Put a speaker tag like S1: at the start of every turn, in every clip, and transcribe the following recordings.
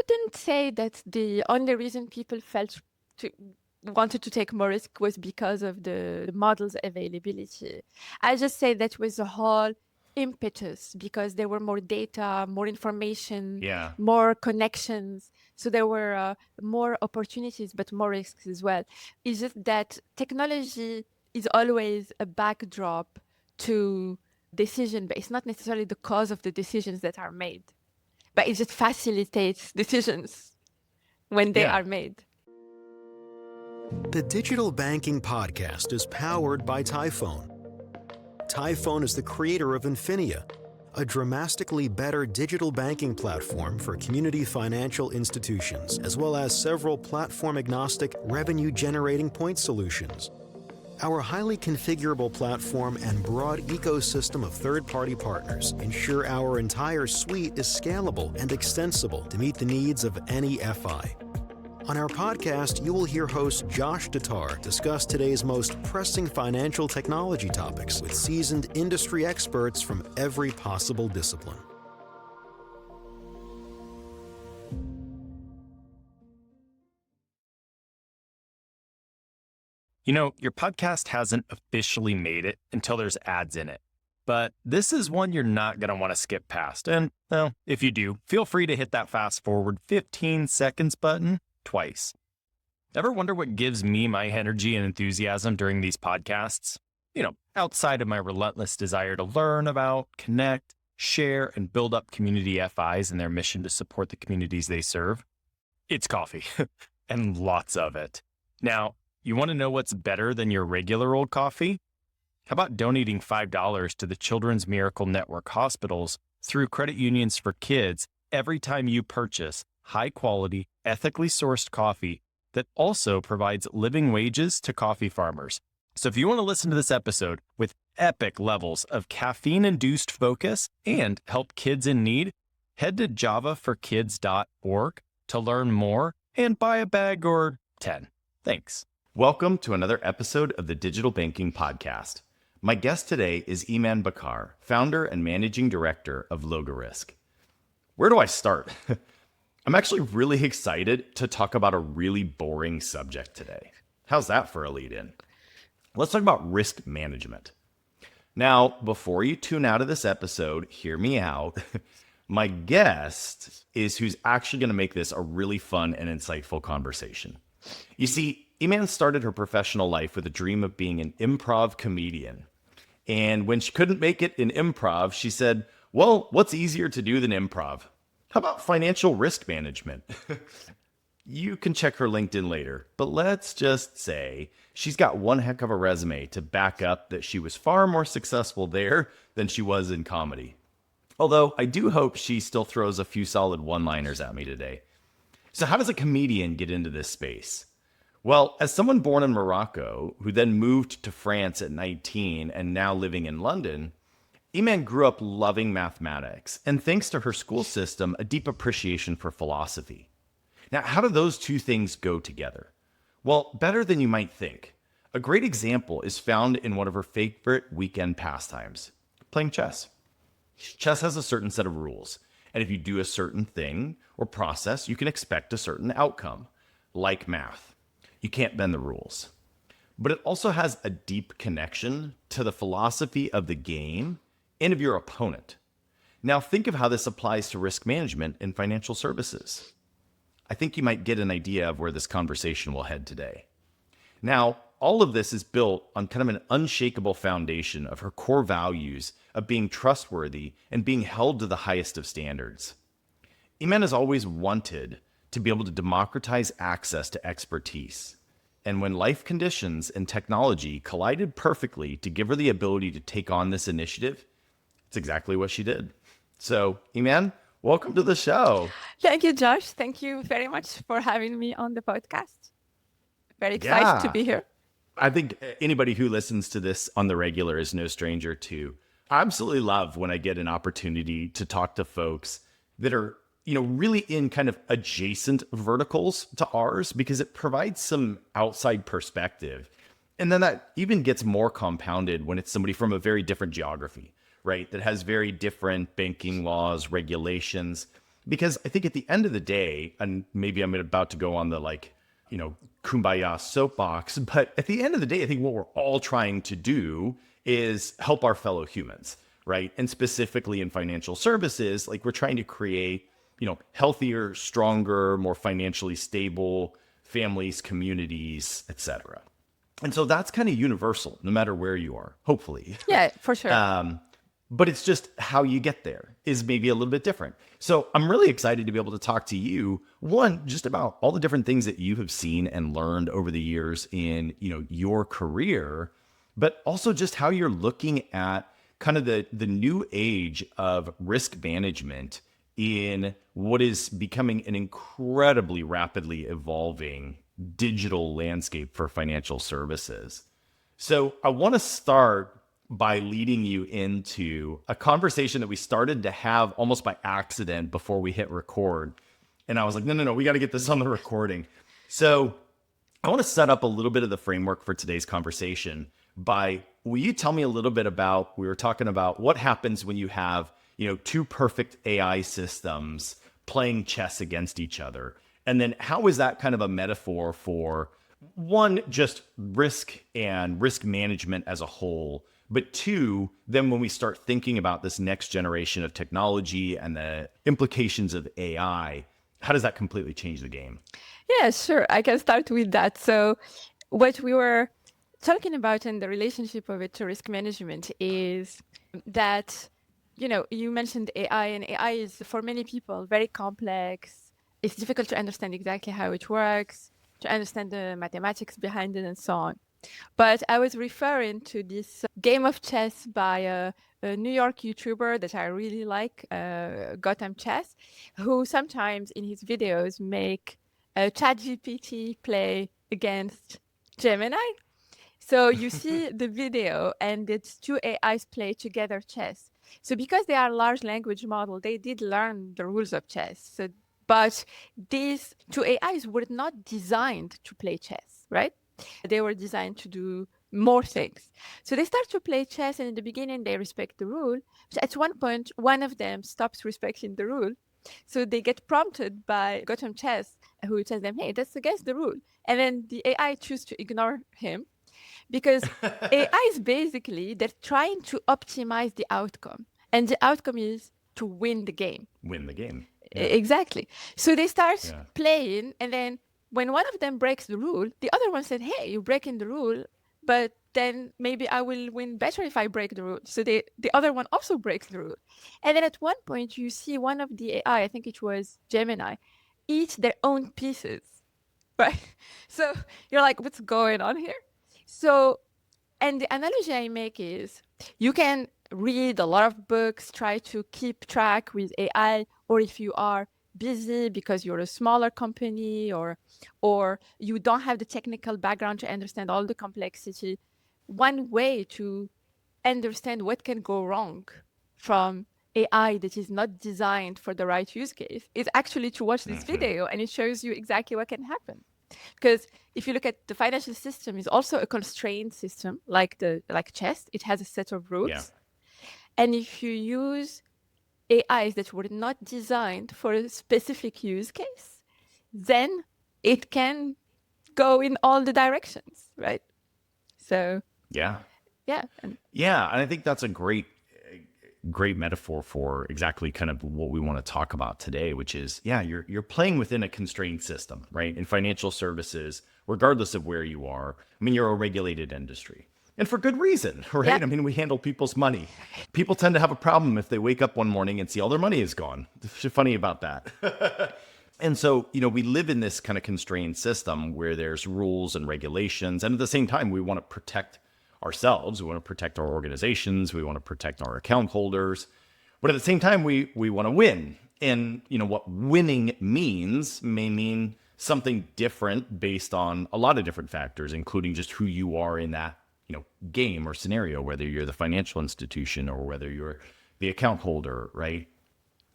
S1: wouldn't say that the only reason people wanted to take more risk was because of the model's availability. I just say that was the whole impetus because there were more data, more information,
S2: Yeah.
S1: more connections. So there were more opportunities, but more risks as well. It's just that technology is always a backdrop to decision, but it's not necessarily the cause of the decisions that are made. But it just facilitates decisions when they
S2: Yeah.
S1: are made.
S3: The Digital Banking Podcast is powered by Typhone. Typhone is the creator of Infinia, a dramatically better digital banking platform for community financial institutions, as well as several platform-agnostic revenue-generating point solutions. Our highly configurable platform and broad ecosystem of third-party partners ensure our entire suite is scalable and extensible to meet the needs of any FI. On our podcast, you will hear host Josh DeTar discuss today's most pressing financial technology topics with seasoned industry experts from every possible discipline.
S2: You know, your podcast hasn't officially made it until there's ads in it. But this is one you're not going to want to skip past. And, well, if you do, feel free to hit that fast forward 15 seconds button twice. Ever wonder what gives me my energy and enthusiasm during these podcasts? You know, outside of my relentless desire to learn about, connect, share, and build up community FIs and their mission to support the communities they serve? It's coffee, and lots of it. Now, you want to know what's better than your regular old coffee? How about donating $5 to the Children's Miracle Network hospitals through Credit Unions for Kids every time you purchase high-quality, ethically sourced coffee that also provides living wages to coffee farmers. So if you want to listen to this episode with epic levels of caffeine-induced focus and help kids in need, head to javaforkids.org to learn more and buy a bag or 10. Thanks. Welcome to another episode of the Digital Banking Podcast. My guest today is Imane Bakkar, founder and managing director of Logarisk. Where do I start? I'm actually really excited to talk about a really boring subject today. How's that for a lead-in? Let's talk about risk management. Now, before you tune out of this episode, hear me out. My guest is who's actually going to make this a really fun and insightful conversation. You see, Imane started her professional life with a dream of being an improv comedian. And when she couldn't make it in improv, she said, well, what's easier to do than improv? How about financial risk management? You can check her LinkedIn later, but let's just say she's got one heck of a resume to back up that she was far more successful there than she was in comedy. Although I do hope she still throws a few solid one-liners at me today. So how does a comedian get into this space? Well, as someone born in Morocco, who then moved to France at 19 and now living in London, Imane grew up loving mathematics, and thanks to her school system, a deep appreciation for philosophy. Now, how do those two things go together? Well, better than you might think. A great example is found in one of her favorite weekend pastimes, playing chess. Chess has a certain set of rules, and if you do a certain thing or process, you can expect a certain outcome, like math. You can't bend the rules. But it also has a deep connection to the philosophy of the game and of your opponent. Now think of how this applies to risk management in financial services. I think you might get an idea of where this conversation will head today. Now, all of this is built on kind of an unshakable foundation of her core values of being trustworthy and being held to the highest of standards. Imane has always wanted to be able to democratize access to expertise. And when life conditions and technology collided perfectly to give her the ability to take on this initiative, it's exactly what she did. So, Imane, welcome to the show.
S1: Thank you, Josh. Thank you very much for having me on the podcast. Very excited to be here.
S2: I think anybody who listens to this on the regular is no stranger to. I absolutely love when I get an opportunity to talk to folks that are, really in kind of adjacent verticals to ours, because it provides some outside perspective. And then that even gets more compounded when it's somebody from a very different geography, right? That has very different banking laws, regulations.
S4: Because I think at the end of the day, and maybe I'm about to go on the kumbaya soapbox, but at the end of the day, I think what we're all trying to do is help our fellow humans, right? And specifically in financial services, like we're trying to create, healthier, stronger, more financially stable families, communities, etc. And so that's kind of universal, no matter where you are, hopefully.
S1: Yeah, for sure.
S4: But it's just how you get there is maybe a little bit different. So I'm really excited to be able to talk to you, one, just about all the different things that you have seen and learned over the years in, your career, but also just how you're looking at kind of the new age of risk management in what is becoming an incredibly rapidly evolving digital landscape for financial services. So I want to start by leading you into a conversation that we started to have almost by accident before we hit record. And I was like, no, we got to get this on the recording. So I want to set up a little bit of the framework for today's conversation will you tell me a little bit about, we were talking about what happens when you have, two perfect AI systems playing chess against each other. And then how is that kind of a metaphor for one, just risk and risk management as a whole, but two, then when we start thinking about this next generation of technology and the implications of AI, how does that completely change the game?
S1: Yeah, sure. I can start with that. So what we were talking about in the relationship of it to risk management is that, you mentioned AI, and AI is for many people very complex. It's difficult to understand exactly how it works, to understand the mathematics behind it and so on. But I was referring to this game of chess by a New York YouTuber that I really like, Gotham Chess, who sometimes in his videos make ChatGPT play against Gemini. So you see the video and it's two AIs play together chess. So because they are large language model, they did learn the rules of chess. But these two AIs were not designed to play chess, right? They were designed to do more things. So they start to play chess, and in the beginning, they respect the rule. But at one point, one of them stops respecting the rule. So they get prompted by Gotham Chess, who tells them, hey, that's against the rule. And then the AI choose to ignore him because AI is basically, they're trying to optimize the outcome. And the outcome is to win the game.
S4: Win the game. Yeah.
S1: Exactly. So they start playing, and then when one of them breaks the rule, the other one said, hey, you're breaking the rule, but then maybe I will win better if I break the rule. So the other one also breaks the rule. And then at one point, you see one of the AI, I think it was Gemini, eat their own pieces, right? So you're like, what's going on here? So, and the analogy I make is you can read a lot of books, try to keep track with AI, or if you are busy because you're a smaller company or you don't have the technical background to understand all the complexity, one way to understand what can go wrong from AI that is not designed for the right use case is actually to watch this video, and it shows you exactly what can happen. Because if you look at the financial system, is also a constrained system, like chess. It has a set of rules. Yeah. And if you use AIs that were not designed for a specific use case, then it can go in all the directions, right? So
S4: yeah.
S1: And
S4: I think that's a great metaphor for exactly kind of what we want to talk about today, which is, you're playing within a constrained system, right? In financial services, regardless of where you are, I mean, you're a regulated industry. And for good reason, right? Yeah. I mean, we handle people's money. People tend to have a problem if they wake up one morning and see all their money is gone. It's funny about that. And so, we live in this kind of constrained system where there's rules and regulations. And at the same time, we want to protect ourselves. We want to protect our organizations. We want to protect our account holders. But at the same time, we want to win. And, what winning may mean something different based on a lot of different factors, including just who you are in that game or scenario, whether you're the financial institution or whether you're the account holder, right?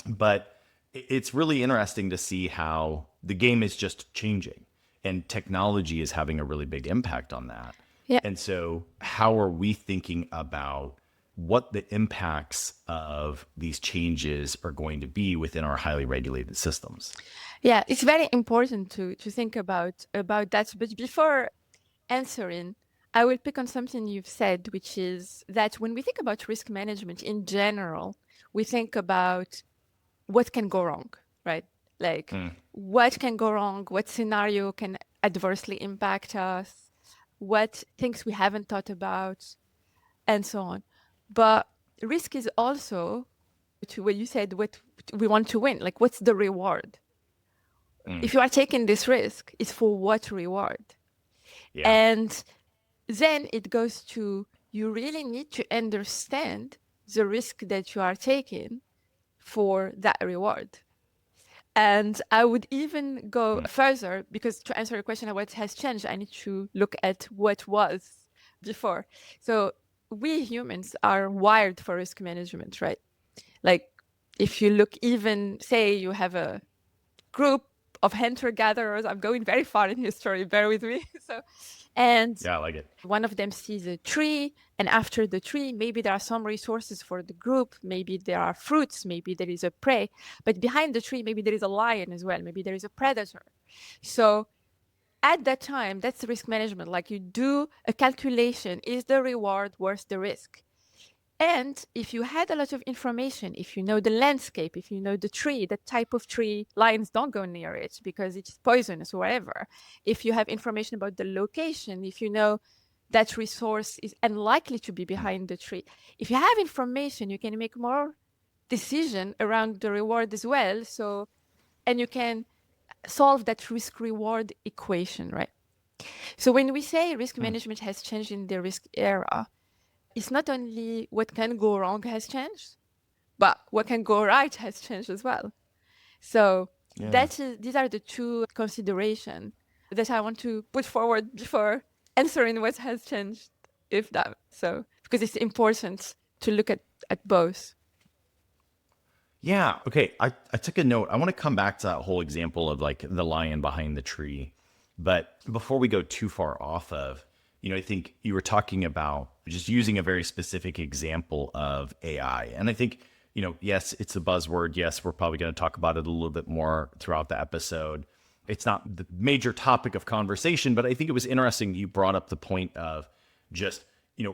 S4: But it's really interesting to see how the game is just changing and technology is having a really big impact on that.
S1: Yeah.
S4: And so how are we thinking about what the impacts of these changes are going to be within our highly regulated systems.
S1: Yeah, it's very important to think about that. But before answering, I will pick on something you've said, which is that when we think about risk management in general, we think about what can go wrong, right? Like what can go wrong, what scenario can adversely impact us, what things we haven't thought about, and so on. But risk is also, to what you said, what we want to win, like what's the reward? If you are taking this risk, it's for what reward?
S4: Yeah.
S1: And then it goes to, you really need to understand the risk that you are taking for that reward. And I would even go further, because to answer your question of what has changed, I need to look at what was before. So we humans are wired for risk management, right? Like if you look, even say you have a group of hunter-gatherers, I'm going very far in history, bear with me. And
S4: Yeah, I like it.
S1: one of them sees a tree, and after the tree, maybe there are some resources for the group, maybe there are fruits, maybe there is a prey, but behind the tree, maybe there is a lion as well, maybe there is a predator. So at that time, that's risk management. Like you do a calculation, is the reward worth the risk? And if you had a lot of information, if you know the landscape, if you know the tree, the type of tree, lions don't go near it because it's poisonous or whatever. If you have information about the location, if you know that resource is unlikely to be behind the tree, if you have information, you can make more decision around the reward as well. So, and you can solve that risk reward equation, right? So when we say risk management has changed in the risk era, it's not only what can go wrong has changed, but what can go right has changed as well. So these are the two considerations that I want to put forward before answering what has changed, if that. So because it's important to look at both.
S4: Yeah. Okay. I took a note. I want to come back to that whole example of like the lion behind the tree. But before we go too far off of, I think you were talking about just using a very specific example of AI. And I think, yes, it's a buzzword. Yes, we're probably going to talk about it a little bit more throughout the episode. It's not the major topic of conversation, but I think it was interesting you brought up the point of just,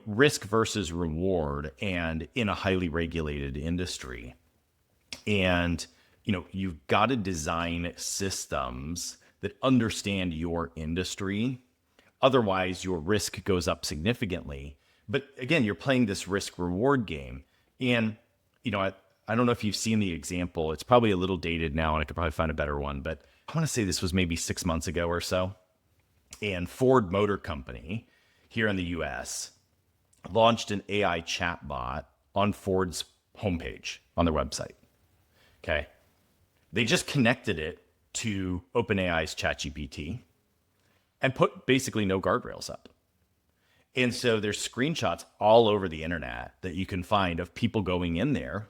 S4: risk versus reward and in a highly regulated industry. And, you've got to design systems that understand your industry. Otherwise, your risk goes up significantly. But again, you're playing this risk reward game. And, I don't know if you've seen the example. It's probably a little dated now, and I could probably find a better one. But I want to say this was maybe 6 months ago or so. And Ford Motor Company here in the US launched an AI chatbot on Ford's homepage on their website. Okay. They just connected it to OpenAI's ChatGPT and put basically no guardrails up. And so there's screenshots all over the internet that you can find of people going in there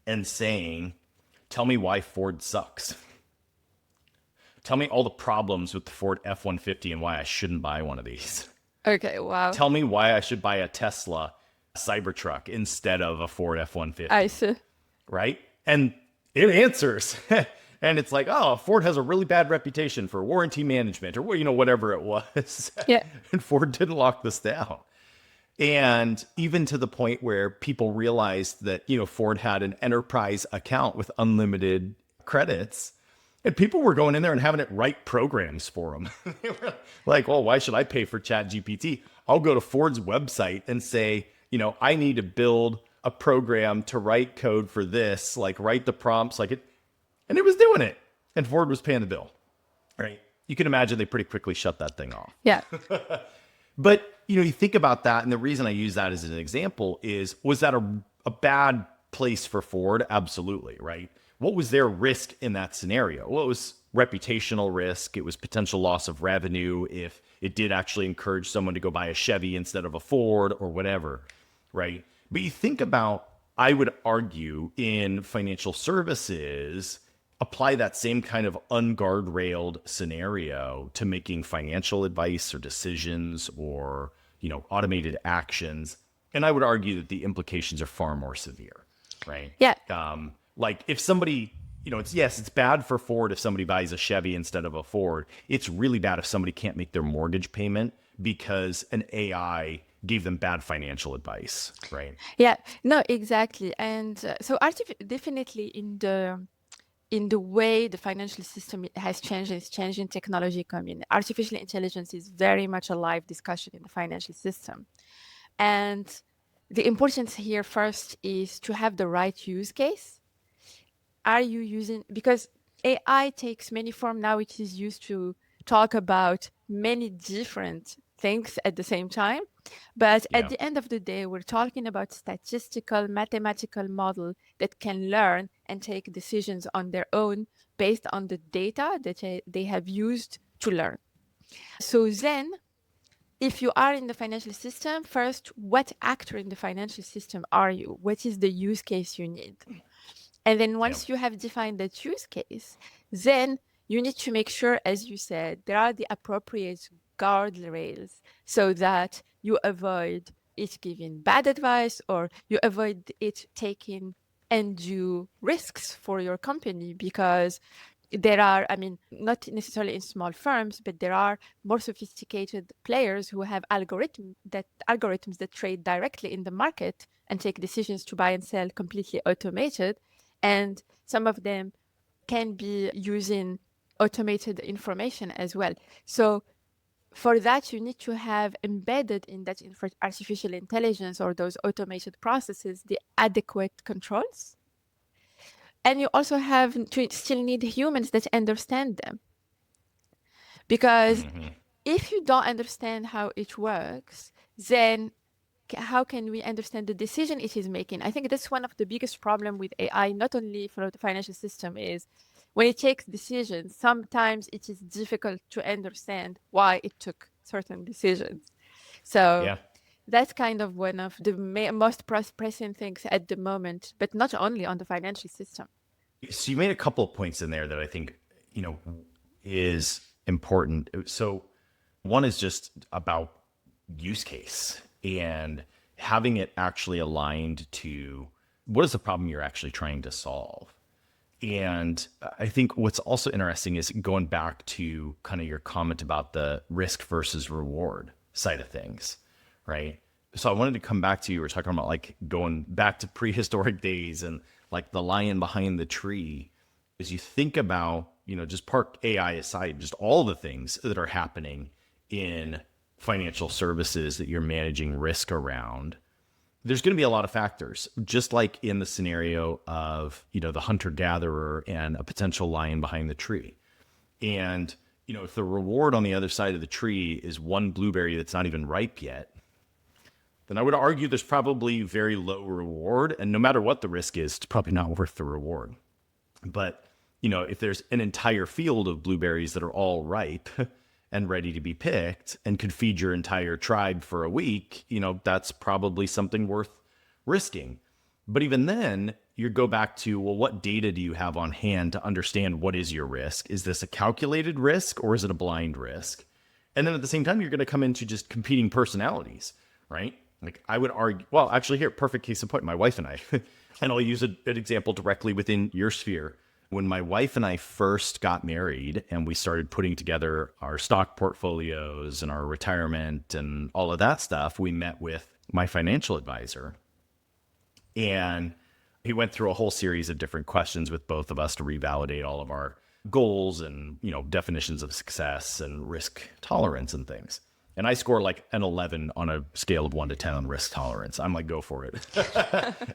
S4: and saying, tell me why Ford sucks. Tell me all the problems with the Ford F-150 and why I shouldn't buy one of these.
S1: Okay, wow.
S4: Tell me why I should buy a Tesla Cybertruck instead of a Ford F-150.
S1: I see.
S4: Right? And it answers. And it's like, oh, Ford has a really bad reputation for warranty management or, whatever it was.
S1: Yeah.
S4: And Ford didn't lock this down. And even to the point where people realized that, Ford had an enterprise account with unlimited credits. And people were going in there and having it write programs for them. They were like, well, why should I pay for ChatGPT? I'll go to Ford's website and say, I need to build a program to write code for this, like write the prompts like it. And it was doing it. And Ford was paying the bill. Right? You can imagine they pretty quickly shut that thing off.
S1: Yeah.
S4: But, you think about that. And the reason I use that as an example is, was that a bad place for Ford? Absolutely. Right? What was their risk in that scenario? Well, it was reputational risk. It was potential loss of revenue if it did actually encourage someone to go buy a Chevy instead of a Ford or whatever, right? But you think about, I would argue, in financial services, apply that same kind of unguardrailed scenario to making financial advice or decisions or, automated actions. And I would argue that the implications are far more severe, right?
S1: Yeah.
S4: Like if somebody, it's bad for Ford if somebody buys a Chevy instead of a Ford. It's really bad if somebody can't make their mortgage payment because an AI gave them bad financial advice, right?
S1: Yeah, no, exactly. And so definitely in the way the financial system has changed, it's changing technology coming. Artificial intelligence is very much a live discussion in the financial system. And the importance here first is to have the right use case. Are you using, because AI takes many forms now, it is used to talk about many different things at the same time. But at
S4: Yeah.
S1: the end of the day, we're talking about statistical, mathematical model that can learn and take decisions on their own based on the data that they have used to learn. So then, if you are in the financial system, first, what actor in the financial system are you? What is the use case you need? And then
S4: Yeah.
S1: once you have defined that use case, then you need to make sure, as you said, there are the appropriate guardrails so that you avoid it giving bad advice or you avoid it taking undue risks for your company, because there are, I mean, not necessarily in small firms, but there are more sophisticated players who have algorithms that trade directly in the market and take decisions to buy and sell completely automated. And some of them can be using automated information as well. So for that, you need to have embedded in that artificial intelligence or those automated processes the adequate controls. And you also have to still need humans that understand them. Because if you don't understand how it works, then how can we understand the decision it is making? I think that's one of the biggest problem with AI, not only for the financial system, is when it takes decisions, sometimes it is difficult to understand why it took certain decisions. So
S4: Yeah.
S1: that's kind of one of the most pressing things at the moment, but not only on the financial system.
S4: So you made a couple of points in there that I think, is important. So one is just about use case and having it actually aligned to what is the problem you're actually trying to solve. And I think what's also interesting is going back to kind of your comment about the risk versus reward side of things, right? So I wanted to come back to you. We're talking about like going back to prehistoric days and like the lion behind the tree. As you think about, just park AI aside, just all the things that are happening in financial services that you're managing risk around, there's going to be a lot of factors, just like in the scenario of, the hunter gatherer and a potential lion behind the tree. And, if the reward on the other side of the tree is one blueberry that's not even ripe yet, then I would argue there's probably very low reward. And no matter what the risk is, it's probably not worth the reward. But, if there's an entire field of blueberries that are all ripe and ready to be picked and could feed your entire tribe for a week, that's probably something worth risking. But even then, you go back to, well, what data do you have on hand to understand what is your risk? Is this a calculated risk or is it a blind risk? And then at the same time, you're going to come into just competing personalities, right? Like I would argue, well, actually here, perfect case in point, my wife and I, and I'll use an example directly within your sphere. When my wife and I first got married and we started putting together our stock portfolios and our retirement and all of that stuff, we met with my financial advisor. And he went through a whole series of different questions with both of us to revalidate all of our goals and, definitions of success and risk tolerance and things. And I score like an 11 on a scale of 1 to 10 on risk tolerance. I'm like, go for it.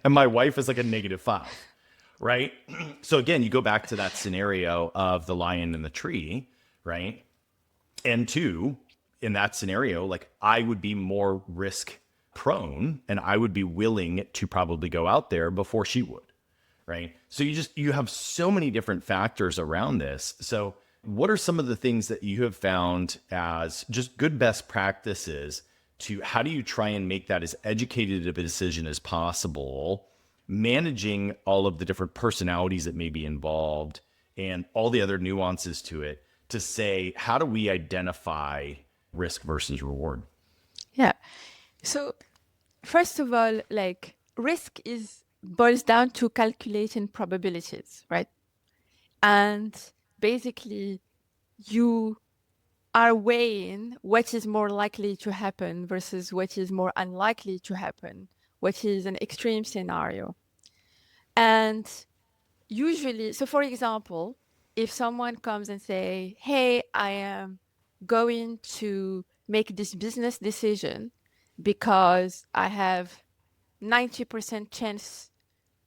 S4: And my wife is like a -5. Right. So again, you go back to that scenario of the lion and the tree, right? And two, in that scenario, like I would be more risk prone and I would be willing to probably go out there before she would. Right. So you have so many different factors around this. So what are some of the things that you have found as just good best practices to how do you try and make that as educated of a decision as possible, managing all of the different personalities that may be involved and all the other nuances to it to say, how do we identify risk versus reward?
S1: Yeah. So first of all, like risk boils down to calculating probabilities, right? And basically you are weighing what is more likely to happen versus what is more unlikely to happen, what is an extreme scenario. And usually, so for example, if someone comes and say, hey, I am going to make this business decision because I have 90% chance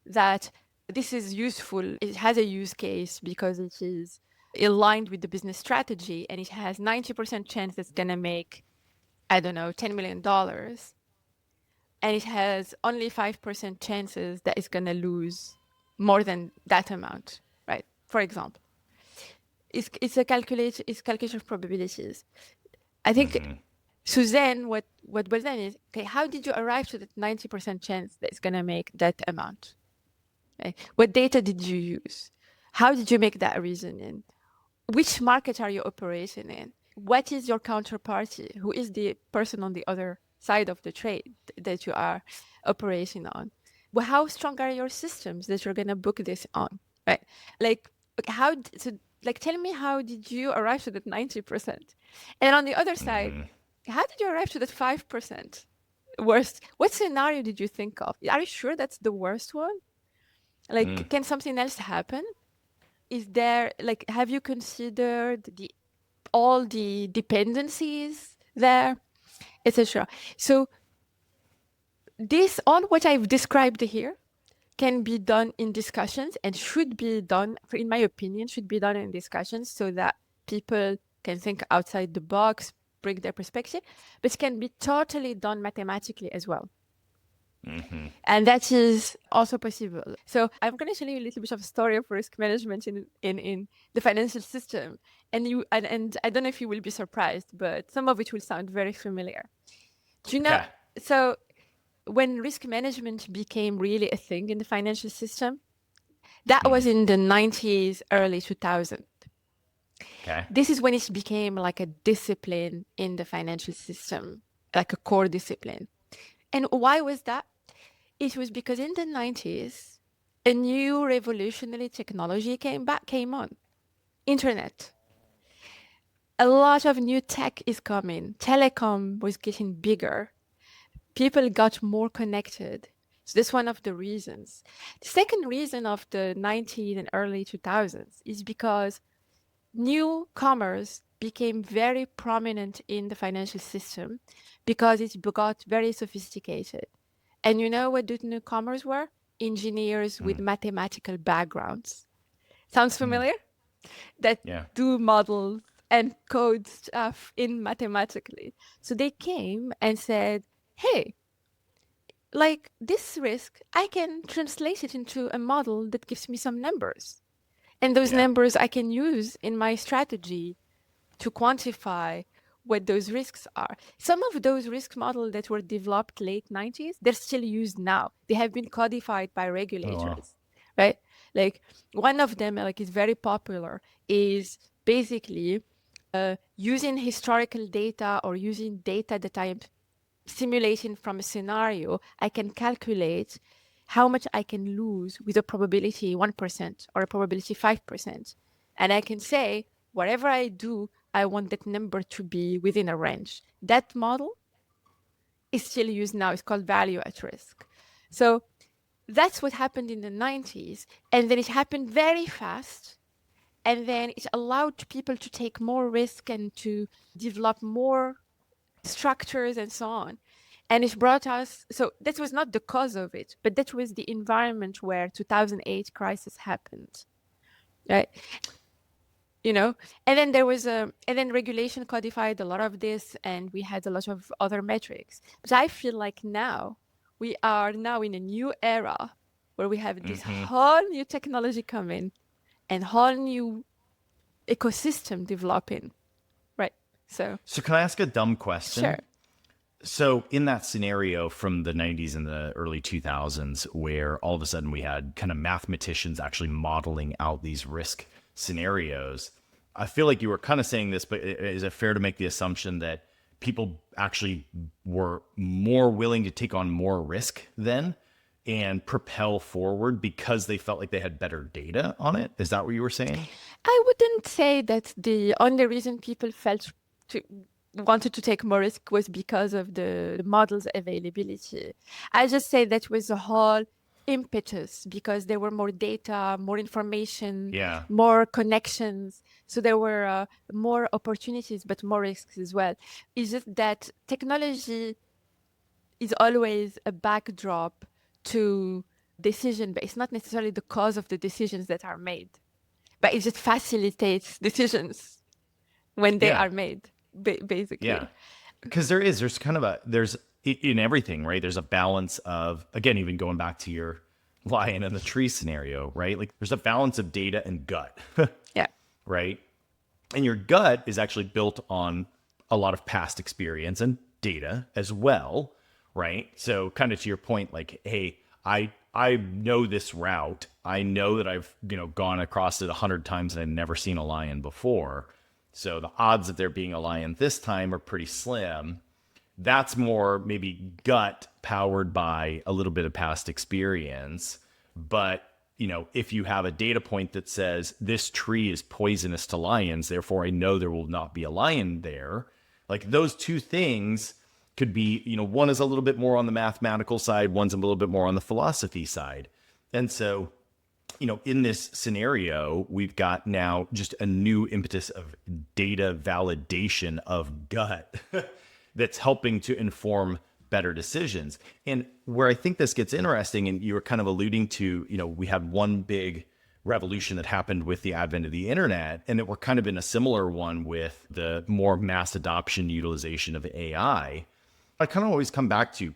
S1: that this is useful, it has a use case because it is aligned with the business strategy, and it has 90% chance it's going to make, I don't know, $10 million. And it has only 5% chances that it's going to lose more than that amount, right? For example, it's calculation of probabilities. I think so. Then what was then is, okay, how did you arrive to that 90% chance that it's going to make that amount? Okay. What data did you use? How did you make that reasoning? Which market are you operating in? What is your counterparty? Who is the person on the other side of the trade that you are operating on? Well, how strong are your systems that you're going to book this on? Right? Like, tell me, how did you arrive to that 90%? And on the other side, how did you arrive to that 5%? Worst, what scenario did you think of? Are you sure that's the worst one? Like, can something else happen? Is there, like, have you considered all the dependencies there, etc.? So this, all what I've described here, can be done in discussions and should be done, in my opinion, should be done in discussions so that people can think outside the box, bring their perspective, but it can be totally done mathematically as well. And that is also possible. So I'm going to tell you a little bit of a story of risk management in the financial system. And I don't know if you will be surprised, but some of it will sound very familiar. Do you know?
S4: Okay.
S1: So when risk management became really a thing in the financial system, that was in the 90s, early 2000s.
S4: Okay.
S1: This is when it became like a discipline in the financial system, like a core discipline. And why was that? It was because in the 90s, a new revolutionary technology came on. Internet. A lot of new tech is coming. Telecom was getting bigger. People got more connected. So that's one of the reasons. The second reason of the 90s and early 2000s is because newcomers became very prominent in the financial system because it got very sophisticated. And you know what the newcomers were? Engineers with mathematical backgrounds. Sounds familiar? That do models and code stuff in mathematically. So they came and said, hey, like this risk, I can translate it into a model that gives me some numbers. And those numbers I can use in my strategy to quantify what those risks are. Some of those risk models that were developed late 90s, they're still used now. They have been codified by regulators, right? Like one of them, like is very popular, is basically using historical data or using data that I am simulating from a scenario. I can calculate how much I can lose with a probability 1% or a probability 5%. And I can say, whatever I do, I want that number to be within a range. That model is still used now. It's called value at risk. So that's what happened in the 90s. And then it happened very fast. And then it allowed people to take more risk and to develop more structures and so on. And it brought us, so that was not the cause of it, but that was the environment where 2008 crisis happened, right? You know, and then there was and then regulation codified a lot of this, and we had a lot of other metrics. But I feel like now we are now in a new era where we have this whole new technology coming and whole new ecosystem developing, right? So
S4: can I ask a dumb question?
S1: Sure.
S4: So in that scenario from the 90s and the early 2000s, where all of a sudden we had kind of mathematicians actually modeling out these risk scenarios, I feel like you were kind of saying this, but is it fair to make the assumption that people actually were more willing to take on more risk then and propel forward because they felt like they had better data on it. Is that what you were saying?
S1: I wouldn't say that the only reason people wanted to take more risk was because of the model's availability. I just say that was the whole impetus because there were more data, more information,
S4: Yeah.
S1: more connections. So there were more opportunities, but more risks as well. It's just that technology is always a backdrop to decision, but it's not necessarily the cause of the decisions that are made, but it just facilitates decisions when they
S4: Yeah.
S1: are made,
S4: Yeah.
S1: basically.
S4: Because there's kind of there's in everything, right? There's a balance of, again, even going back to your lion and the tree scenario, right? Like there's a balance of data and gut,
S1: Yeah.
S4: right? And your gut is actually built on a lot of past experience and data as well, right? So kind of to your point, like, hey, I know this route. I know that I've gone across it 100 times and I've never seen a lion before. So the odds of there being a lion this time are pretty slim. That's more maybe gut powered by a little bit of past experience. But, if you have a data point that says this tree is poisonous to lions, therefore I know there will not be a lion there. Like those two things could be, one is a little bit more on the mathematical side, one's a little bit more on the philosophy side. And so, in this scenario, we've got now just a new impetus of data validation of gut that's helping to inform better decisions. And where I think this gets interesting, and you were kind of alluding to, we had one big revolution that happened with the advent of the internet, and that we're kind of in a similar one with the more mass adoption utilization of AI. I kind of always come back to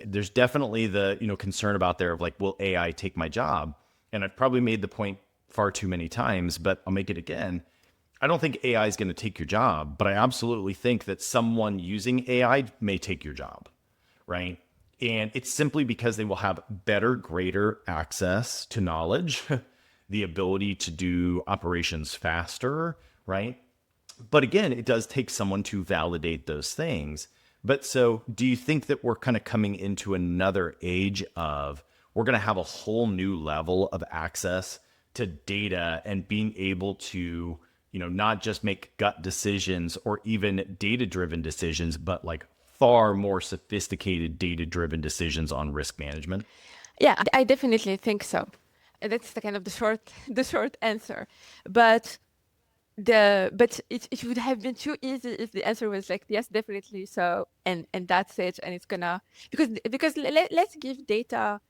S4: there's definitely the, concern about there of like, will AI take my job? And I've probably made the point far too many times, but I'll make it again. I don't think AI is going to take your job, but I absolutely think that someone using AI may take your job, right? And it's simply because they will have better, greater access to knowledge, the ability to do operations faster, right? But again, it does take someone to validate those things. But so do you think that we're kind of coming into another age of we're going to have a whole new level of access to data and being able to, not just make gut decisions or even data-driven decisions, but like far more sophisticated data-driven decisions on risk management?
S1: Yeah, I definitely think so. That's the kind of the short answer. But it would have been too easy if the answer was like yes, definitely so, and that's it, and it's gonna because let's give data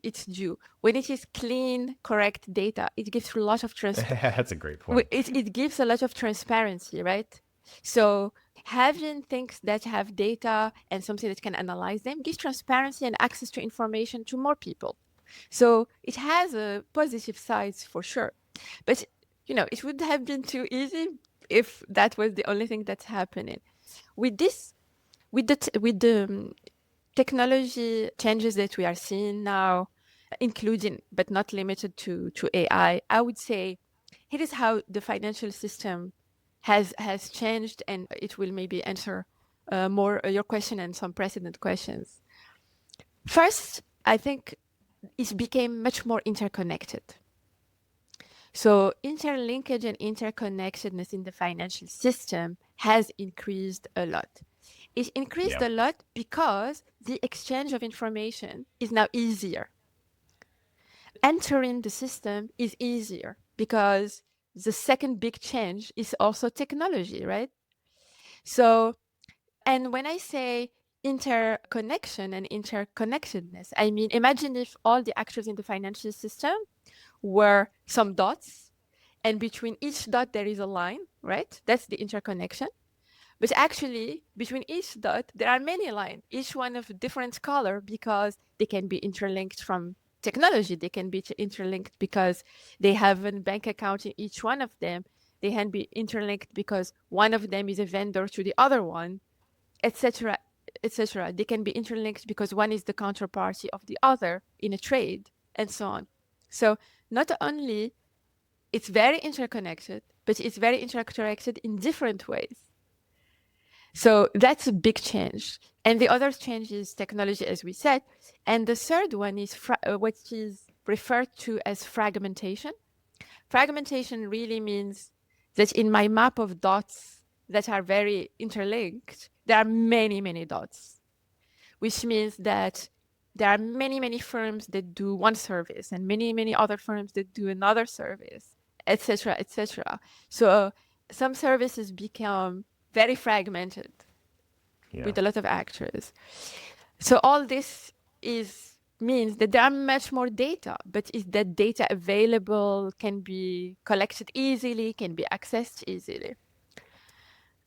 S1: its due. When it is clean, correct data, it gives a lot of
S4: That's a great point.
S1: it gives a lot of transparency, right? So having things that have data and something that can analyze them gives transparency and access to information to more people. So it has a positive sides for sure. But it would have been too easy if that was the only thing that's happening. With this, with the technology changes that we are seeing now, including but not limited to AI, I would say here is how the financial system has changed, and it will maybe answer more your question and some precedent questions. First, I think it became much more interconnected. So interlinkage and interconnectedness in the financial system has increased a lot. It increased a lot because the exchange of information is now easier. Entering the system is easier because the second big change is also technology, right? So, and when I say interconnection and interconnectedness, I mean, imagine if all the actors in the financial system were some dots, and between each dot there is a line, right? That's the interconnection. But actually, between each dot, there are many lines, each one of different color, because they can be interlinked from technology. They can be interlinked because they have a bank account in each one of them. They can be interlinked because one of them is a vendor to the other one, etc., etc. They can be interlinked because one is the counterparty of the other in a trade, and so on. So not only it's very interconnected, but it's very interconnected in different ways. So that's a big change. And the other change is technology, as we said. And the third one is what is referred to as fragmentation. Fragmentation really means that in my map of dots that are very interlinked, there are many, many dots, which means that there are many, many firms that do one service and many, many other firms that do another service, etc., etc. So some services become very fragmented with a lot of actors. So all this means that there are much more data, but is that data available, can be collected easily, can be accessed easily?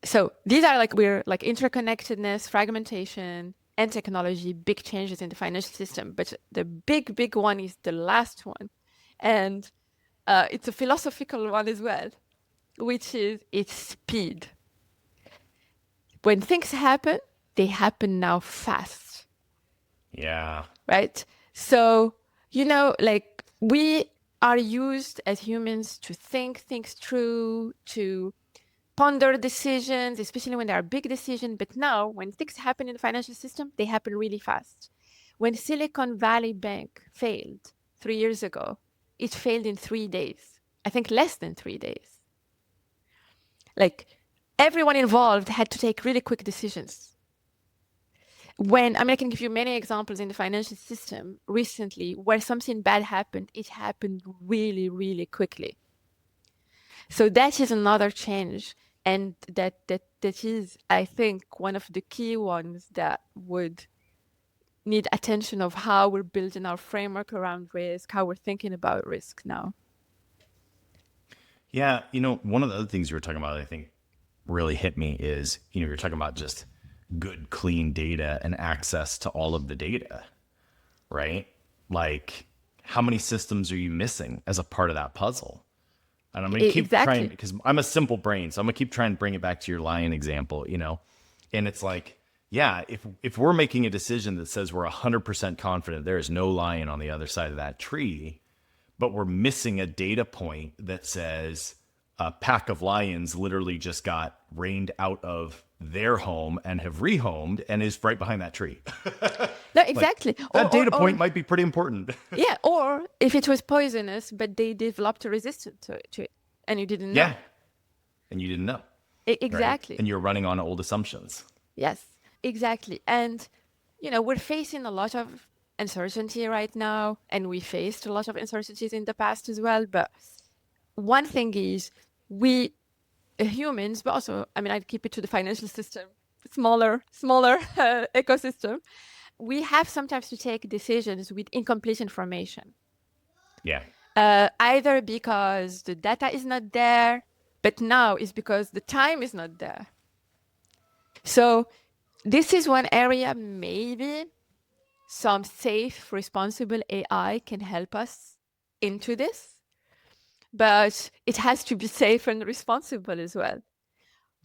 S1: So these are we're interconnectedness, fragmentation, and technology, big changes in the financial system. But the big one is the last one. And it's a philosophical one as well, which is its speed. When things happen, they happen now fast.
S2: Yeah.
S1: Right? So, we are used as humans to think things through, to ponder decisions, especially when there are big decisions. But now, when things happen in the financial system, they happen really fast. When Silicon Valley Bank failed 3 years ago, it failed in 3 days. I think less than 3 days. Everyone involved had to take really quick decisions. I can give you many examples in the financial system recently where something bad happened. It happened really, really quickly. So that is another change. And that is, I think, one of the key ones that would need attention of how we're building our framework around risk, how we're thinking about risk now.
S4: Yeah. One of the other things you were talking about, I think really hit me is, you're talking about just good, clean data and access to all of the data, right? Like, how many systems are you missing as a part of that puzzle? And I'm going to keep trying, because I'm a simple brain. So I'm going to keep trying to bring it back to your lion example, and it's like, yeah, if we're making a decision that says we're 100% confident there is no lion on the other side of that tree, but we're missing a data point that says a pack of lions literally just got rained out of their home and have rehomed and is right behind that tree.
S1: No, exactly.
S4: That data point might be pretty important.
S1: Yeah, or if it was poisonous, but they developed a resistance to it, and you didn't know.
S4: Yeah, and you didn't know.
S1: Exactly.
S4: Right? And you're running on old assumptions.
S1: Yes, exactly. And, we're facing a lot of uncertainty right now, and we faced a lot of uncertainties in the past as well. But one thing is, we humans, but also, I'd keep it to the financial system, smaller ecosystem. We have sometimes to take decisions with incomplete information.
S4: Yeah.
S1: Either because the data is not there, but now it's because the time is not there. So this is one area maybe some safe, responsible AI can help us into this. But it has to be safe and responsible as well.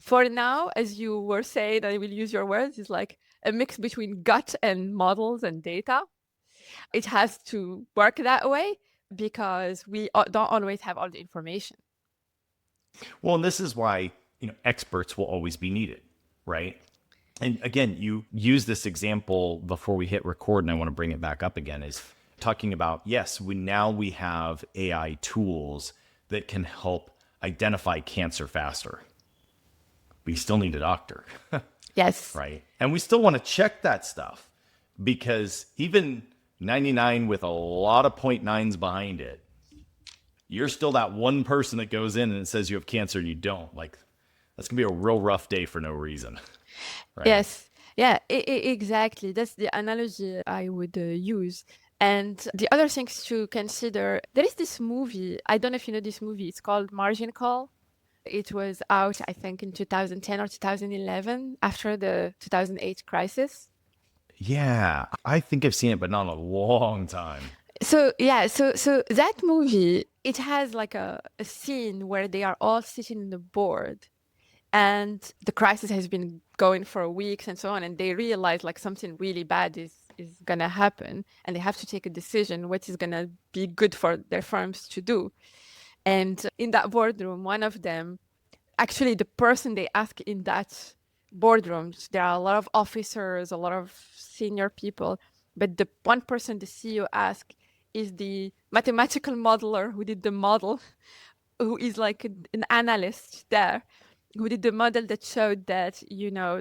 S1: For now, as you were saying, I will use your words, it's like a mix between gut and models and data. It has to work that way because we don't always have all the information.
S4: Well, and this is why, experts will always be needed, right? And again, you use this example before we hit record, and I want to bring it back up again, is talking about, yes, we have AI tools that can help identify cancer faster. We still need a doctor.
S1: Yes.
S4: Right. And we still want to check that stuff, because even 99 with a lot of 0.9s behind it, you're still that one person that goes in and it says you have cancer and you don't. That's going to be a real rough day for no reason. Right?
S1: Yes. Yeah, exactly. That's the analogy I would use. And the other things to consider, there is this movie, I don't know if you know this movie, it's called Margin Call. It was out, I think, in 2010 or 2011, after the 2008 crisis.
S4: Yeah, I think I've seen it, but not in a long time.
S1: So that movie, it has a scene where they are all sitting in the board, and the crisis has been going for weeks and so on, and they realize something really bad is gonna happen, and they have to take a decision what is gonna be good for their firms to do. And in that boardroom, one of them, actually the person they ask in that boardrooms. There are a lot of officers, a lot of senior people, but the one person the CEO asks is the mathematical modeler who did the model, who is like an analyst there, who did the model that showed that,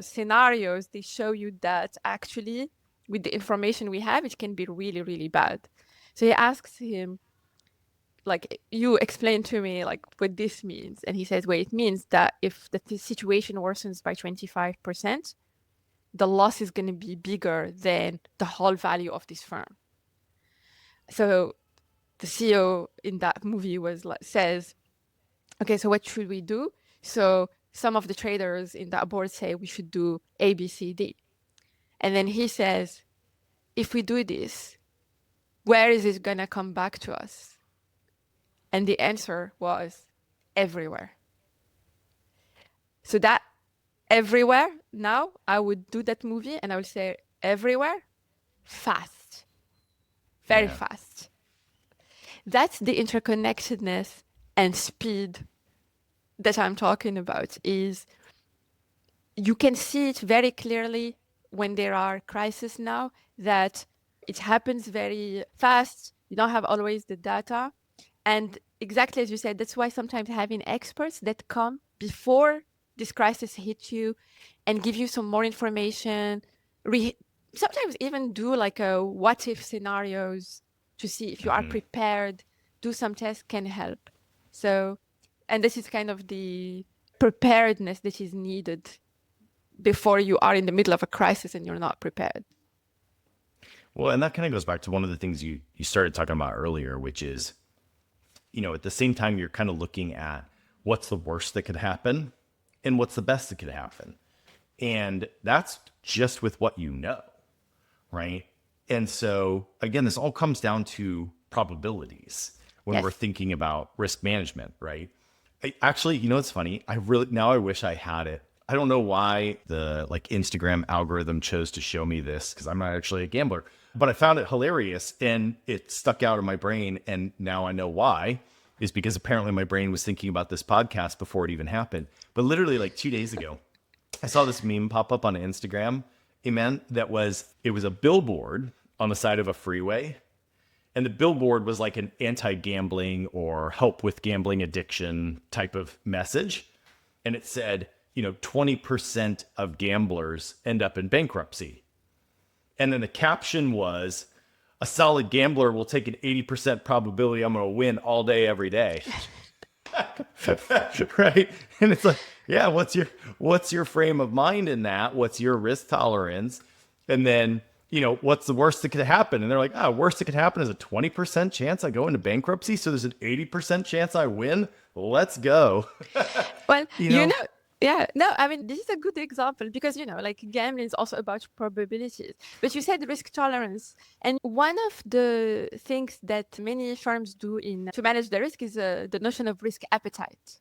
S1: scenarios, they show you that actually with the information we have, it can be really, really bad. So he asks him, like, you explain to me like what this means. And he says, well, it means that if the situation worsens by 25%, the loss is going to be bigger than the whole value of this firm. So the CEO in that movie says, okay, so what should we do? So some of the traders in that board say we should do A, B, C, D. And then he says, if we do this, where is it going to come back to us? And the answer was everywhere. So that everywhere, now I would do that movie and I would say everywhere, fast, very fast. That's the interconnectedness and speed that I'm talking about. Is you can see it very clearly when there are crises now, that it happens very fast. You don't have always the data. And exactly as you said, that's why sometimes having experts that come before this crisis hits you and give you some more information, sometimes even do like a what if scenarios to see if you are prepared, do some tests, can help. So, and this is kind of the preparedness that is needed before you are in the middle of a crisis and you're not prepared.
S4: Well, and that kind of goes back to one of the things you started talking about earlier, which is, at the same time, you're kind of looking at what's the worst that could happen and what's the best that could happen. And that's just with what you know, right? And so, again, this all comes down to probabilities when we're thinking about risk management, right? Actually, it's funny. I wish I had it. I don't know why the Instagram algorithm chose to show me this, because I'm not actually a gambler, but I found it hilarious and it stuck out in my brain. And now I know why, is because apparently my brain was thinking about this podcast before it even happened. But literally 2 days ago, I saw this meme pop up on Instagram, Imane, it was a billboard on the side of a freeway. And the billboard was like an anti-gambling or help with gambling addiction type of message. And it said, 20% of gamblers end up in bankruptcy. And then the caption was, a solid gambler will take an 80% probability I'm going to win all day, every day. Right? And it's like, yeah, what's your frame of mind in that? What's your risk tolerance? And then, what's the worst that could happen? And they're like, worst that could happen is a 20% chance I go into bankruptcy. So there's an 80% chance I win. Let's go.
S1: Well, yeah, no, I mean, this is a good example because, gambling is also about probabilities. But you said risk tolerance. And one of the things that many firms do to manage the risk is the notion of risk appetite.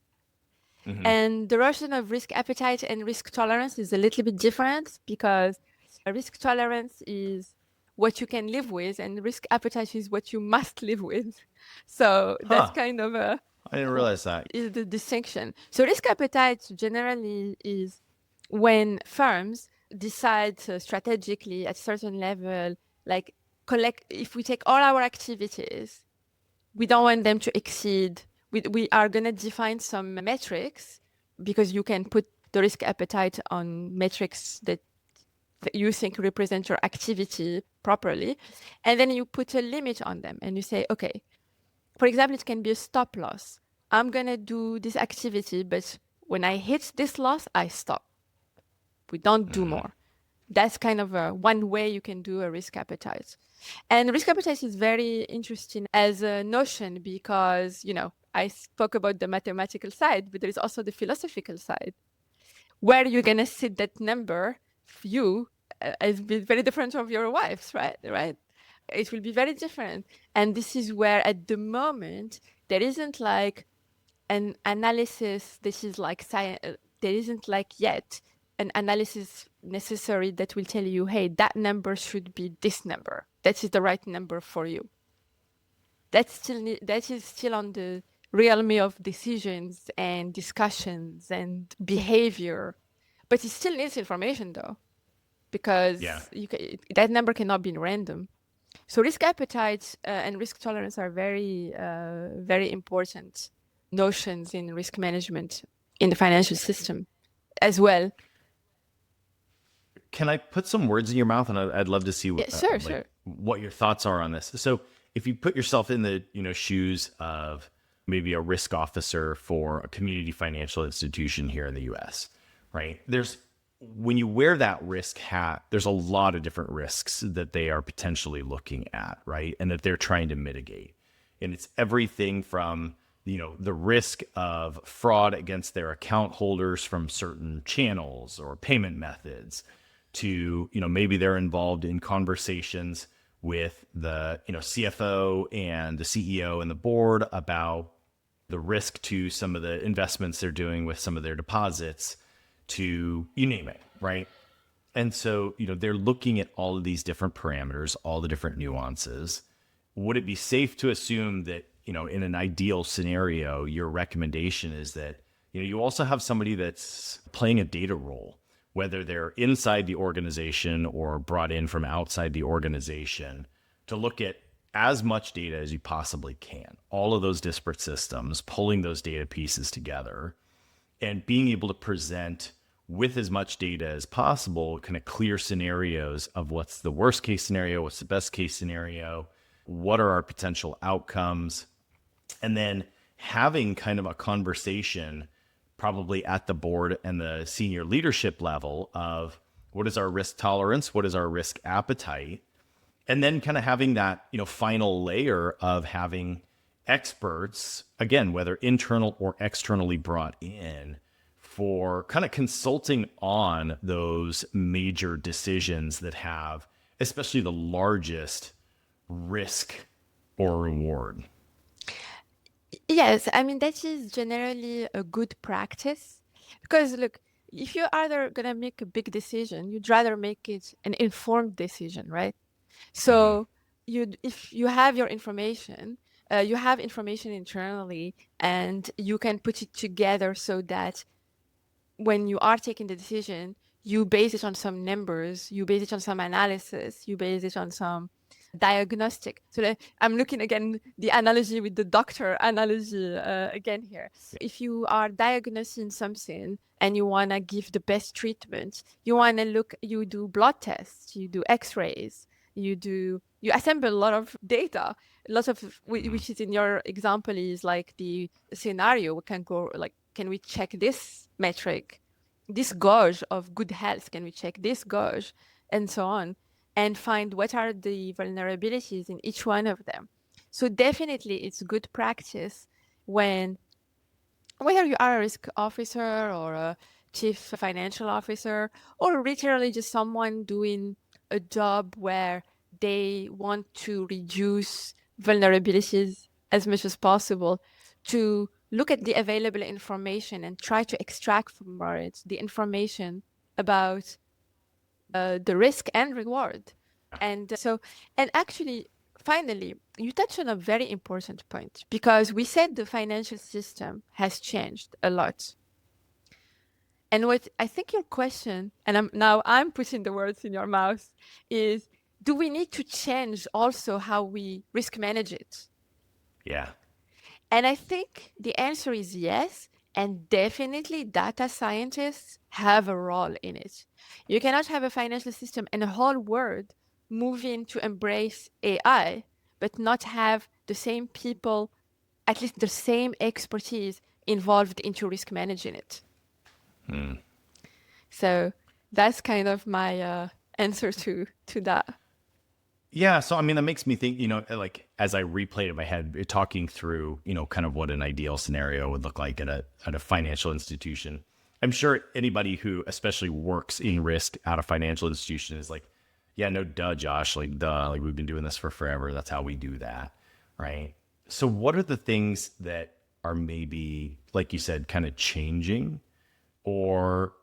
S1: Mm-hmm. And the notion of risk appetite and risk tolerance is a little bit different, because a risk tolerance is what you can live with and risk appetite is what you must live with. So that's kind of
S4: I didn't realize that.
S1: Is the distinction. So risk appetite generally is when firms decide strategically at a certain level, if we take all our activities, we don't want them to exceed, we are going to define some metrics, because you can put the risk appetite on metrics that you think represent your activity properly. And then you put a limit on them and you say, okay, for example, it can be a stop loss. I'm going to do this activity, but when I hit this loss, I stop. We don't do more. That's kind of one way you can do a risk appetite. And risk appetite is very interesting as a notion because, I spoke about the mathematical side, but there is also the philosophical side. Where you're going to sit that number, you, is very different from your wife's, right? It will be very different. And this is where at the moment, there isn't an analysis, this is science, there isn't yet an analysis necessary that will tell you, hey, that number should be this number. That is the right number for you. That is still on the realm of decisions and discussions and behavior. But it still needs information though, because
S4: Yeah.
S1: that number cannot be random. So risk appetite and risk tolerance are very, very important notions in risk management in the financial system as well.
S4: Can I put some words in your mouth? And I'd love to see
S1: Yeah, sure.
S4: what your thoughts are on this. So if you put yourself in the shoes of maybe a risk officer for a community financial institution here in the US, right? When you wear that risk hat, there's a lot of different risks that they are potentially looking at, right? And that they're trying to mitigate. And it's everything from the risk of fraud against their account holders from certain channels or payment methods to maybe they're involved in conversations with the CFO and the CEO and the board about the risk to some of the investments they're doing with some of their deposits, to you name it, right? And so they're looking at all of these different parameters, all the different nuances. Would it be safe to assume that in an ideal scenario, your recommendation is that you also have somebody that's playing a data role, whether they're inside the organization or brought in from outside the organization, to look at as much data as you possibly can, all of those disparate systems, pulling those data pieces together and being able to present with as much data as possible, kind of clear scenarios of what's the worst case scenario, what's the best case scenario, what are our potential outcomes, and then having kind of a conversation probably at the board and the senior leadership level of what is our risk tolerance, what is our risk appetite, and then kind of having that final layer of having experts, again, whether internal or externally brought in, for kind of consulting on those major decisions that have especially the largest risk or reward.
S1: Yes, I mean, that is generally a good practice because look, if you're either going to make a big decision, you'd rather make it an informed decision, right? So if you have your information, you have information internally and you can put it together so that when you are taking the decision, you base it on some numbers, you base it on some analysis, you base it on some diagnostic. So I'm looking again, the analogy with the doctor analogy again here. If you are diagnosing something and you want to give the best treatment, you want to you do blood tests, you do x-rays, you assemble a lot of data, lots of which is in your example is like the scenario. We can go like, can we check this metric, this gauge of good health? Can we check this gauge, and so on, and find what are the vulnerabilities in each one of them? So definitely, it's good practice when, whether you are a risk officer or a chief financial officer, or literally just someone doing a job where they want to reduce vulnerabilities as much as possible, to look at the available information and try to extract from it the information about the risk and reward. And actually, finally, you touched on a very important point, because we said the financial system has changed a lot. And what I think your question, and I'm putting the words in your mouth, is, do we need to change also how we risk manage it?
S4: Yeah.
S1: And I think the answer is yes. And definitely data scientists have a role in it. You cannot have a financial system and a whole world moving to embrace AI, but not have the same people, at least the same expertise involved into risk managing it. So that's kind of my answer to that.
S4: Yeah. So, I mean, that makes me think, like as I replay it in my head, talking through, kind of what an ideal scenario would look like at a financial institution. I'm sure anybody who especially works in risk at a financial institution is like, yeah, no, duh, Josh, like, duh, like we've been doing this for forever. That's how we do that. Right. So what are the things that are maybe, like you said, kind of changing? Or,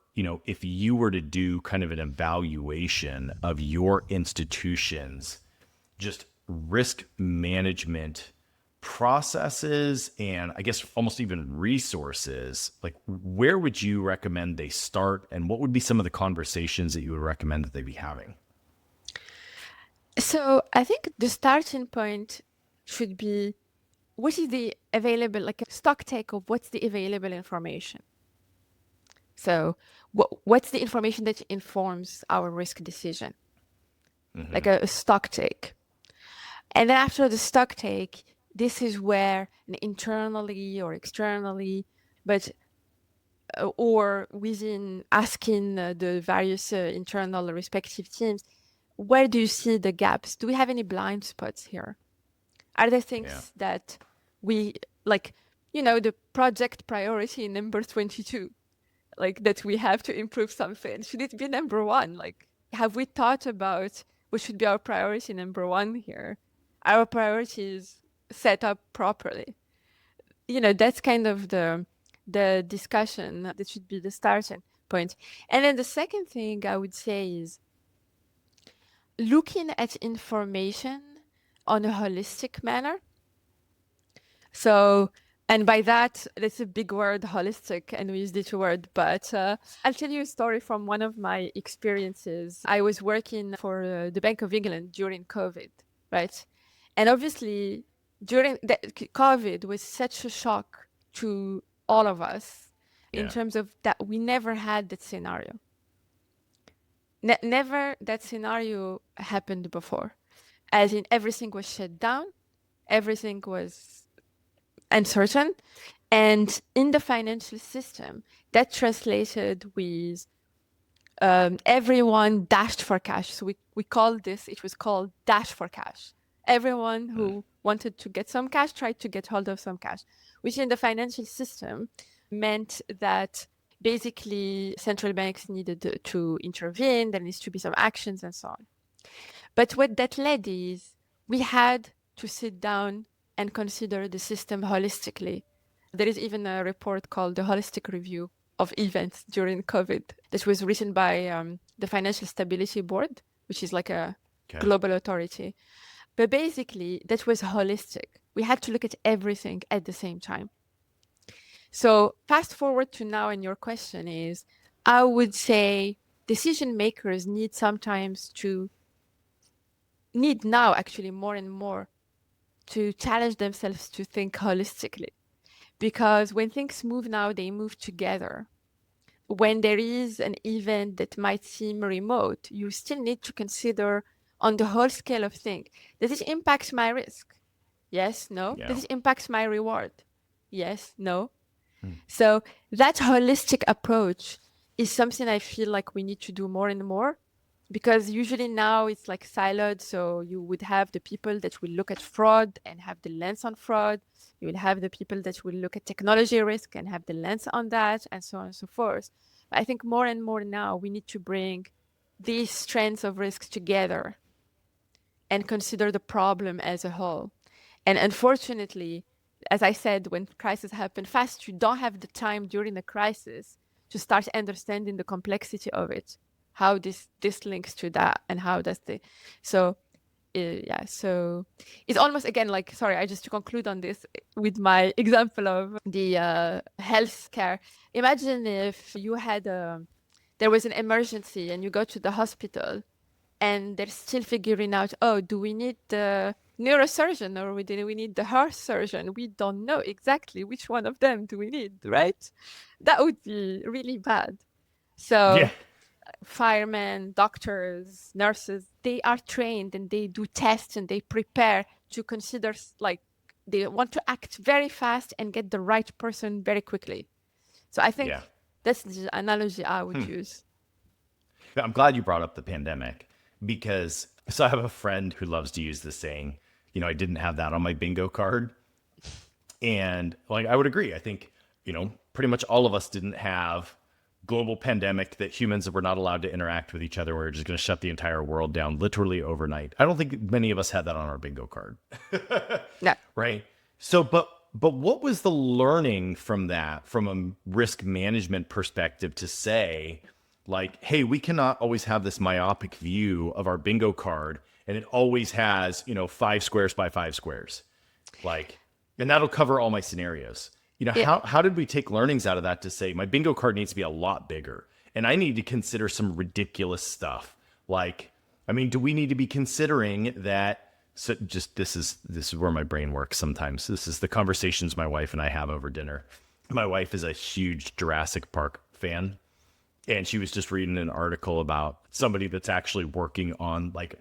S4: if you were to do kind of an evaluation of your institution's just risk management processes and I guess almost even resources, like where would you recommend they start, and what would be some of the conversations that you would recommend that they be having?
S1: So I think the starting point should be what is the available, like a stock take of what's the available information. So what's the information that informs our risk decision, like a stock take. And then after the stock take, this is where internally or externally, but or within asking the various internal respective teams, where do you see the gaps? Do we have any blind spots here? Are there things that we, like, the project priority number 22, like that we have to improve something? Should it be number one? Like, have we thought about what should be our priority number one here? Our priorities set up properly? That's kind of the discussion that should be the starting point. And then the second thing I would say is looking at information on a holistic manner. So, and by that, that's a big word, holistic, and we use this word, but I'll tell you a story from one of my experiences. I was working for the Bank of England during COVID, right? And obviously, during COVID was such a shock to all of us in terms of that we never had that scenario. Never that scenario happened before. As in everything was shut down, everything was uncertain. And in the financial system, that translated with everyone dashed for cash. So we called this, it was called dash for cash. Everyone who wanted to get some cash tried to get hold of some cash, which in the financial system meant that basically central banks needed to intervene. There needs to be some actions and so on. But what that led is we had to sit down and consider the system holistically. There is even a report called the Holistic Review of Events during COVID that was written by the Financial Stability Board, which is like a global authority. But basically, that was holistic. We had to look at everything at the same time. So fast forward to now, and your question is, I would say decision makers need now actually more and more to challenge themselves to think holistically. Because when things move now, they move together. When there is an event that might seem remote, you still need to consider on the whole scale of things. Does it impact my risk? Yes, no.
S4: Yeah.
S1: Does it impact my reward? Yes, no. So that holistic approach is something I feel like we need to do more and more, because usually now it's like siloed. So you would have the people that will look at fraud and have the lens on fraud. You will have the people that will look at technology risk and have the lens on that, and so on and so forth. But I think more and more now we need to bring these strands of risks together and consider the problem as a whole. And unfortunately, as I said, when crises happen fast, you don't have the time during the crisis to start understanding the complexity of it, how this links to that, and how does so it's almost, again, like, sorry, I just to conclude on this with my example of the healthcare. Imagine if you had there was an emergency and you go to the hospital and they're still figuring out, do we need the neurosurgeon or do we need the heart surgeon? We don't know exactly which one of them do we need, right? That would be really bad. So firemen, doctors, nurses, they are trained and they do tests and they prepare to consider, like, they want to act very fast and get the right person very quickly. So I think that's the analogy I would use.
S4: I'm glad you brought up the pandemic, because I have a friend who loves to use this saying, I didn't have that on my bingo card. And like, I would agree. I think, pretty much all of us didn't have global pandemic that humans were not allowed to interact with each other. We're just going to shut the entire world down literally overnight. I don't think many of us had that on our bingo card.
S1: No.
S4: Right. So, but what was the learning from that, from a risk management perspective, to say, like, hey, we cannot always have this myopic view of our bingo card and it always has, 5 squares by 5 squares. Like, And that'll cover all my scenarios.
S1: Yeah.
S4: How did we take learnings out of that to say my bingo card needs to be a lot bigger? And I need to consider some ridiculous stuff. Like, I mean, do we need to be considering that? So just this is where my brain works sometimes. This is the conversations my wife and I have over dinner. My wife is a huge Jurassic Park fan. And she was just reading an article about somebody that's actually working on like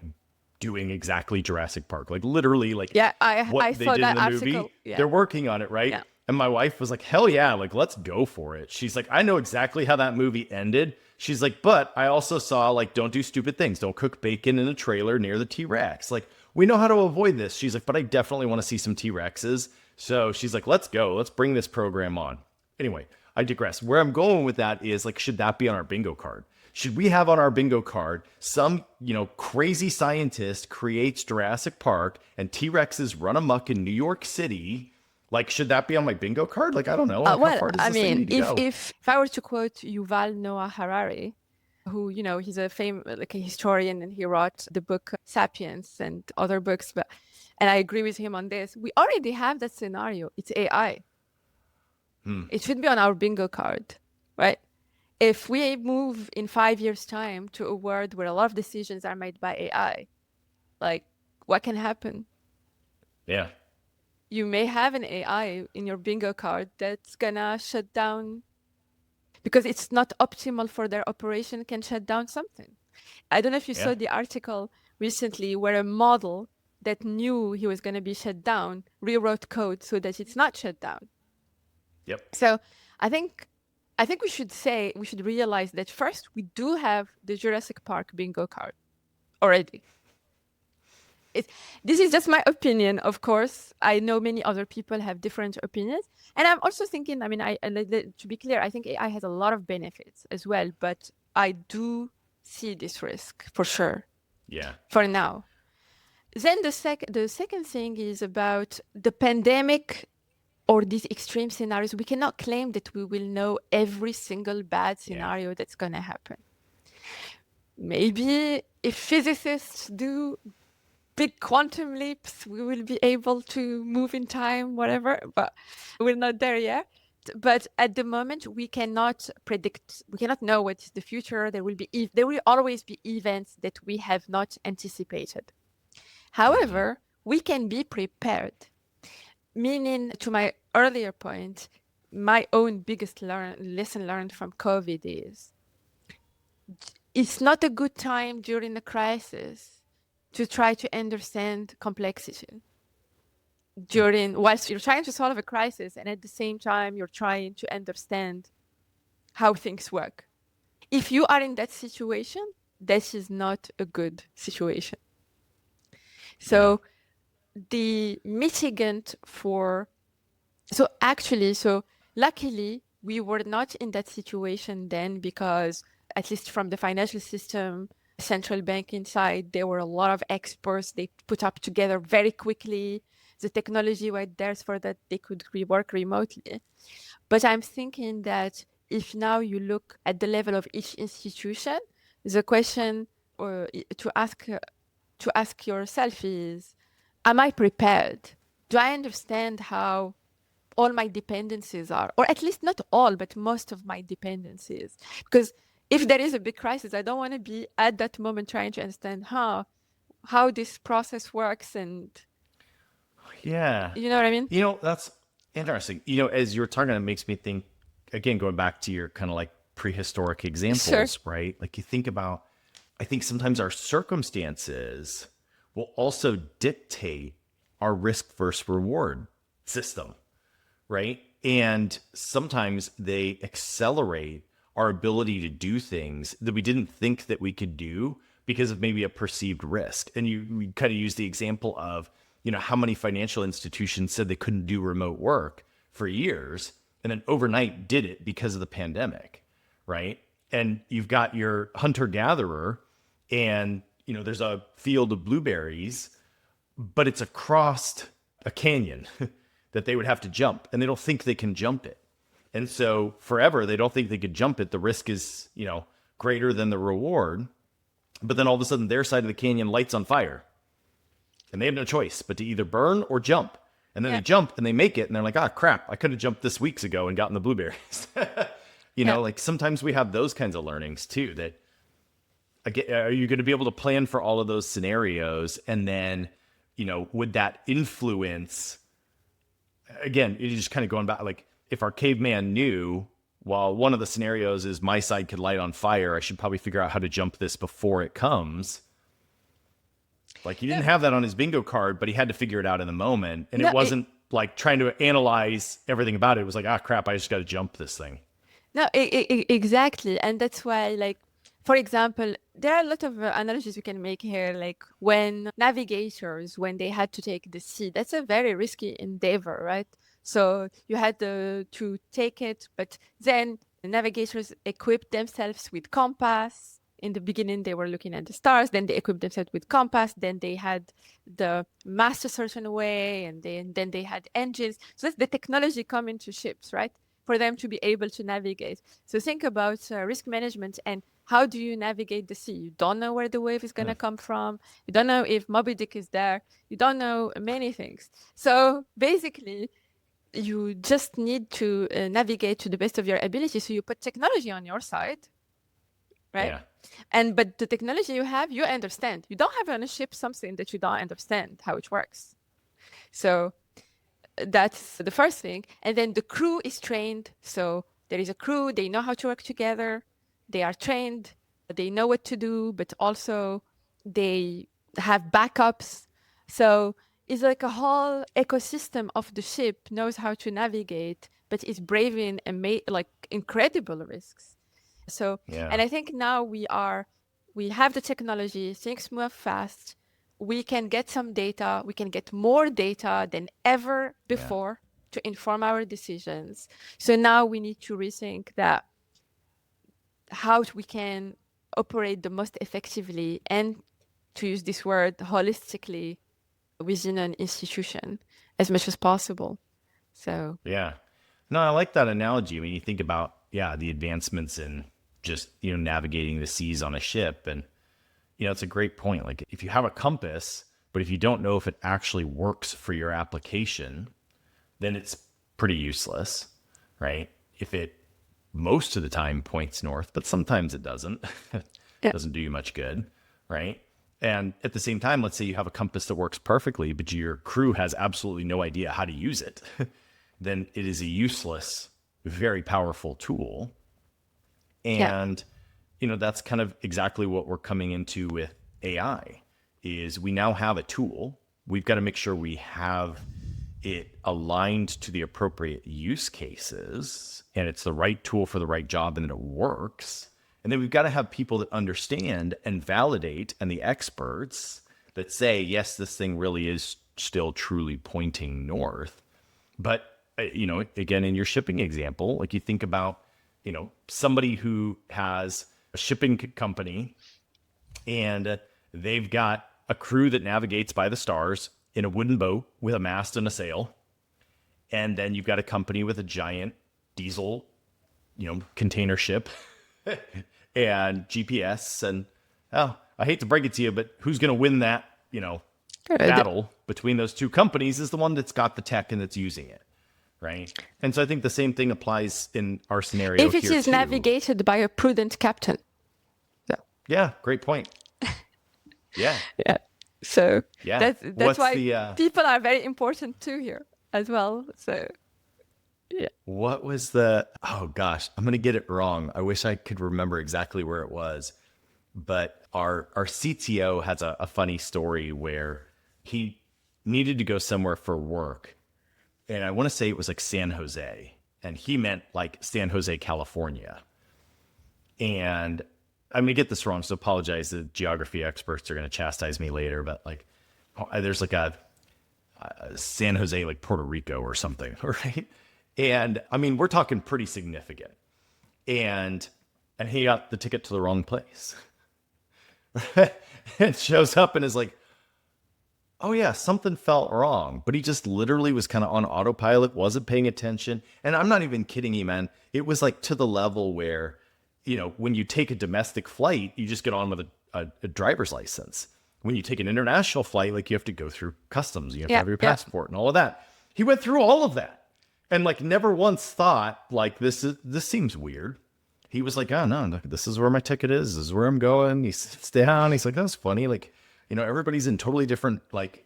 S4: doing exactly Jurassic Park, like literally like
S1: Yeah,
S4: what
S1: I
S4: they
S1: saw
S4: did
S1: that
S4: in the
S1: article.
S4: movie.
S1: Yeah.
S4: They're working on it, right?
S1: Yeah.
S4: And my wife was like, hell yeah, like let's go for it. She's like, I know exactly how that movie ended. She's like, but I also saw like, don't do stupid things. Don't cook bacon in a trailer near the T-Rex. Like, we know how to avoid this. She's like, but I definitely want to see some T-Rexes. So she's like, let's go. Let's bring this program on. Anyway, I digress. Where I'm going with that is like, should that be on our bingo card? Should we have on our bingo card some, crazy scientist creates Jurassic Park and T-Rexes run amok in New York City? Like, should that be on my bingo card? Like, I don't know. Like, how far does
S1: I
S4: this thing
S1: mean,
S4: need to go?
S1: if I were to quote Yuval Noah Harari, who, he's a like a historian, and he wrote the book Sapiens and other books, and I agree with him on this. We already have that scenario. It's AI. It should be on our bingo card, right? If we move in 5 years' time to a world where a lot of decisions are made by AI, like what can happen?
S4: Yeah.
S1: You may have an AI in your bingo card that's gonna shut down because it's not optimal for their operation, can shut down something. I don't know if you saw the article recently where a model that knew he was gonna be shut down rewrote code so that it's not shut down.
S4: Yep.
S1: So I think we should realize that first we do have the Jurassic Park bingo card already. This is just my opinion, of course. I know many other people have different opinions. And I'm also thinking, I mean, to be clear, I think AI has a lot of benefits as well, but I do see this risk for sure.
S4: Yeah.
S1: For now. Then the second thing is about the pandemic or these extreme scenarios. We cannot claim that we will know every single bad scenario that's going to happen. Maybe if physicists do big quantum leaps, we will be able to move in time, whatever, but we're not there yet. But at the moment, we cannot predict, we cannot know what is the future. There will always be events that we have not anticipated. However, we can be prepared. Meaning, to my earlier point, my own biggest lesson learned from COVID is it's not a good time during a crisis to try to understand complexity. Whilst you're trying to solve a crisis, and at the same time, you're trying to understand how things work. If you are in that situation, this is not a good situation. So the mitigant luckily, we were not in that situation then because, at least from the financial system, central banking side, there were a lot of experts. They put up together very quickly. The technology was there for that they could work remotely. But I'm thinking that if now you look at the level of each institution, the question to ask yourself is, am I prepared? Do I understand how all my dependencies are? Or at least not all, but most of my dependencies. Because if there is a big crisis, I don't want to be at that moment trying to understand how this process works. And
S4: yeah,
S1: you know what I mean?
S4: That's interesting. As you're talking, it makes me think, again, going back to your kind of like prehistoric examples, right? Like you think about, I think sometimes our circumstances will also dictate our risk versus reward system, right? And sometimes they accelerate our ability to do things that we didn't think that we could do because of maybe a perceived risk. And we kind of use the example of, how many financial institutions said they couldn't do remote work for years and then overnight did it because of the pandemic, right? And you've got your hunter-gatherer and, there's a field of blueberries, but it's across a canyon that they would have to jump, and they don't think they can jump it. And so forever, they don't think they could jump it. The risk is, greater than the reward. But then all of a sudden, their side of the canyon lights on fire. And they have no choice but to either burn or jump. And then they jump and they make it and they're like, ah, crap, I could have jumped this weeks ago and gotten the blueberries. Like sometimes we have those kinds of learnings too, that again, are you going to be able to plan for all of those scenarios? And then, would that influence, again, it's just kind of going back, like if our caveman knew, well, one of the scenarios is my side could light on fire, I should probably figure out how to jump this before it comes. Like he didn't have that on his bingo card, but he had to figure it out in the moment. And it wasn't like trying to analyze everything about it. It was like, ah, crap, I just got to jump this thing.
S1: No, exactly. And that's why, like, for example, there are a lot of analogies we can make here. Like when navigators, when they had to take the sea, that's a very risky endeavor, right? So you had to take it, but then the navigators equipped themselves with compass. In the beginning, they were looking at the stars. Then they equipped themselves with compass. Then they had the mast a certain way, and then they had engines. So that's the technology coming to ships, right? For them to be able to navigate. So think about risk management and how do you navigate the sea? You don't know where the wave is going to come from. You don't know if Moby Dick is there. You don't know many things. So basically, you just need to navigate to the best of your ability. So you put technology on your side, right? Yeah. But the technology you have, you understand. You don't have on a ship something that you don't understand how it works. So that's the first thing. And then the crew is trained. So there is a crew, they know how to work together. They are trained, they know what to do, but also they have backups. So it's like a whole ecosystem of the ship knows how to navigate, but is braving like incredible risks. So, and I think now we have the technology, things move fast. We can get some data, we can get more data than ever before to inform our decisions. So now we need to rethink that how we can operate the most effectively and, to use this word, holistically within an institution as much as possible. So
S4: no, I like that analogy. I mean, you think about the advancements in just navigating the seas on a ship, and it's a great point. Like if you have a compass, but if you don't know if it actually works for your application, then it's pretty useless, right? If it most of the time points north, but sometimes it doesn't. It doesn't do you much good, right? And at the same time, let's say you have a compass that works perfectly, but your crew has absolutely no idea how to use it. Then it is a useless, very powerful tool. And, that's kind of exactly what we're coming into with AI is we now have a tool. We've got to make sure we have it aligned to the appropriate use cases and it's the right tool for the right job and that it works. And then we've got to have people that understand and validate and the experts that say, yes, this thing really is still truly pointing north. But, again, in your shipping example, like you think about, somebody who has a shipping company and they've got a crew that navigates by the stars in a wooden boat with a mast and a sail. And then you've got a company with a giant diesel, container ship and GPS. And I hate to break it to you, but who's going to win that, battle between those two companies is the one that's got the tech and that's using it. Right. And so I think the same thing applies in our scenario.
S1: If it is too. Navigated by a prudent captain. So.
S4: Yeah. Great point. Yeah.
S1: So that's why people are very important too here as well. So
S4: what was oh gosh, I'm going to get it wrong. I wish I could remember exactly where it was, but our CTO has a funny story where he needed to go somewhere for work. And I want to say it was like San Jose, and he meant like San Jose, California. And I'm going to get this wrong, so apologize. The geography experts are going to chastise me later, but like there's like a San Jose, like Puerto Rico or something, right? And I mean, we're talking pretty significant. And he got the ticket to the wrong place. And shows up and is like, oh yeah, something felt wrong. But he just literally was kind of on autopilot, wasn't paying attention. And I'm not even kidding you, man. It was like to the level where, when you take a domestic flight, you just get on with a driver's license. When you take an international flight, like you have to go through customs, you have to have your passport and all of that. He went through all of that and like never once thought like this seems weird. He was like, oh no, this is where my ticket is. This is where I'm going. He sits down. He's like, that's funny. Like, everybody's in totally different like,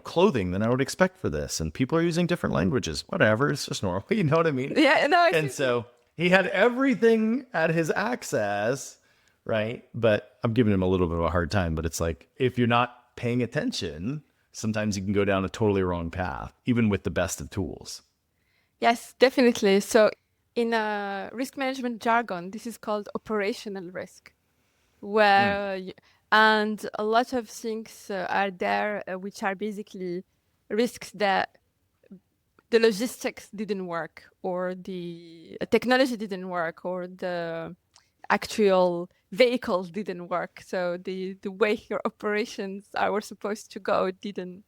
S4: clothing than I would expect for this. And people are using different languages. Whatever. It's just normal. You know what I mean?
S1: Yeah, no.
S4: And so he had everything at his access, right? But I'm giving him a little bit of a hard time. But it's like, if you're not paying attention, sometimes you can go down a totally wrong path, even with the best of tools.
S1: Yes, definitely. So in risk management jargon, this is called operational risk, where and a lot of things are there which are basically risks that the logistics didn't work, or the technology didn't work, or the actual vehicles didn't work. So the way your operations were supposed to go didn't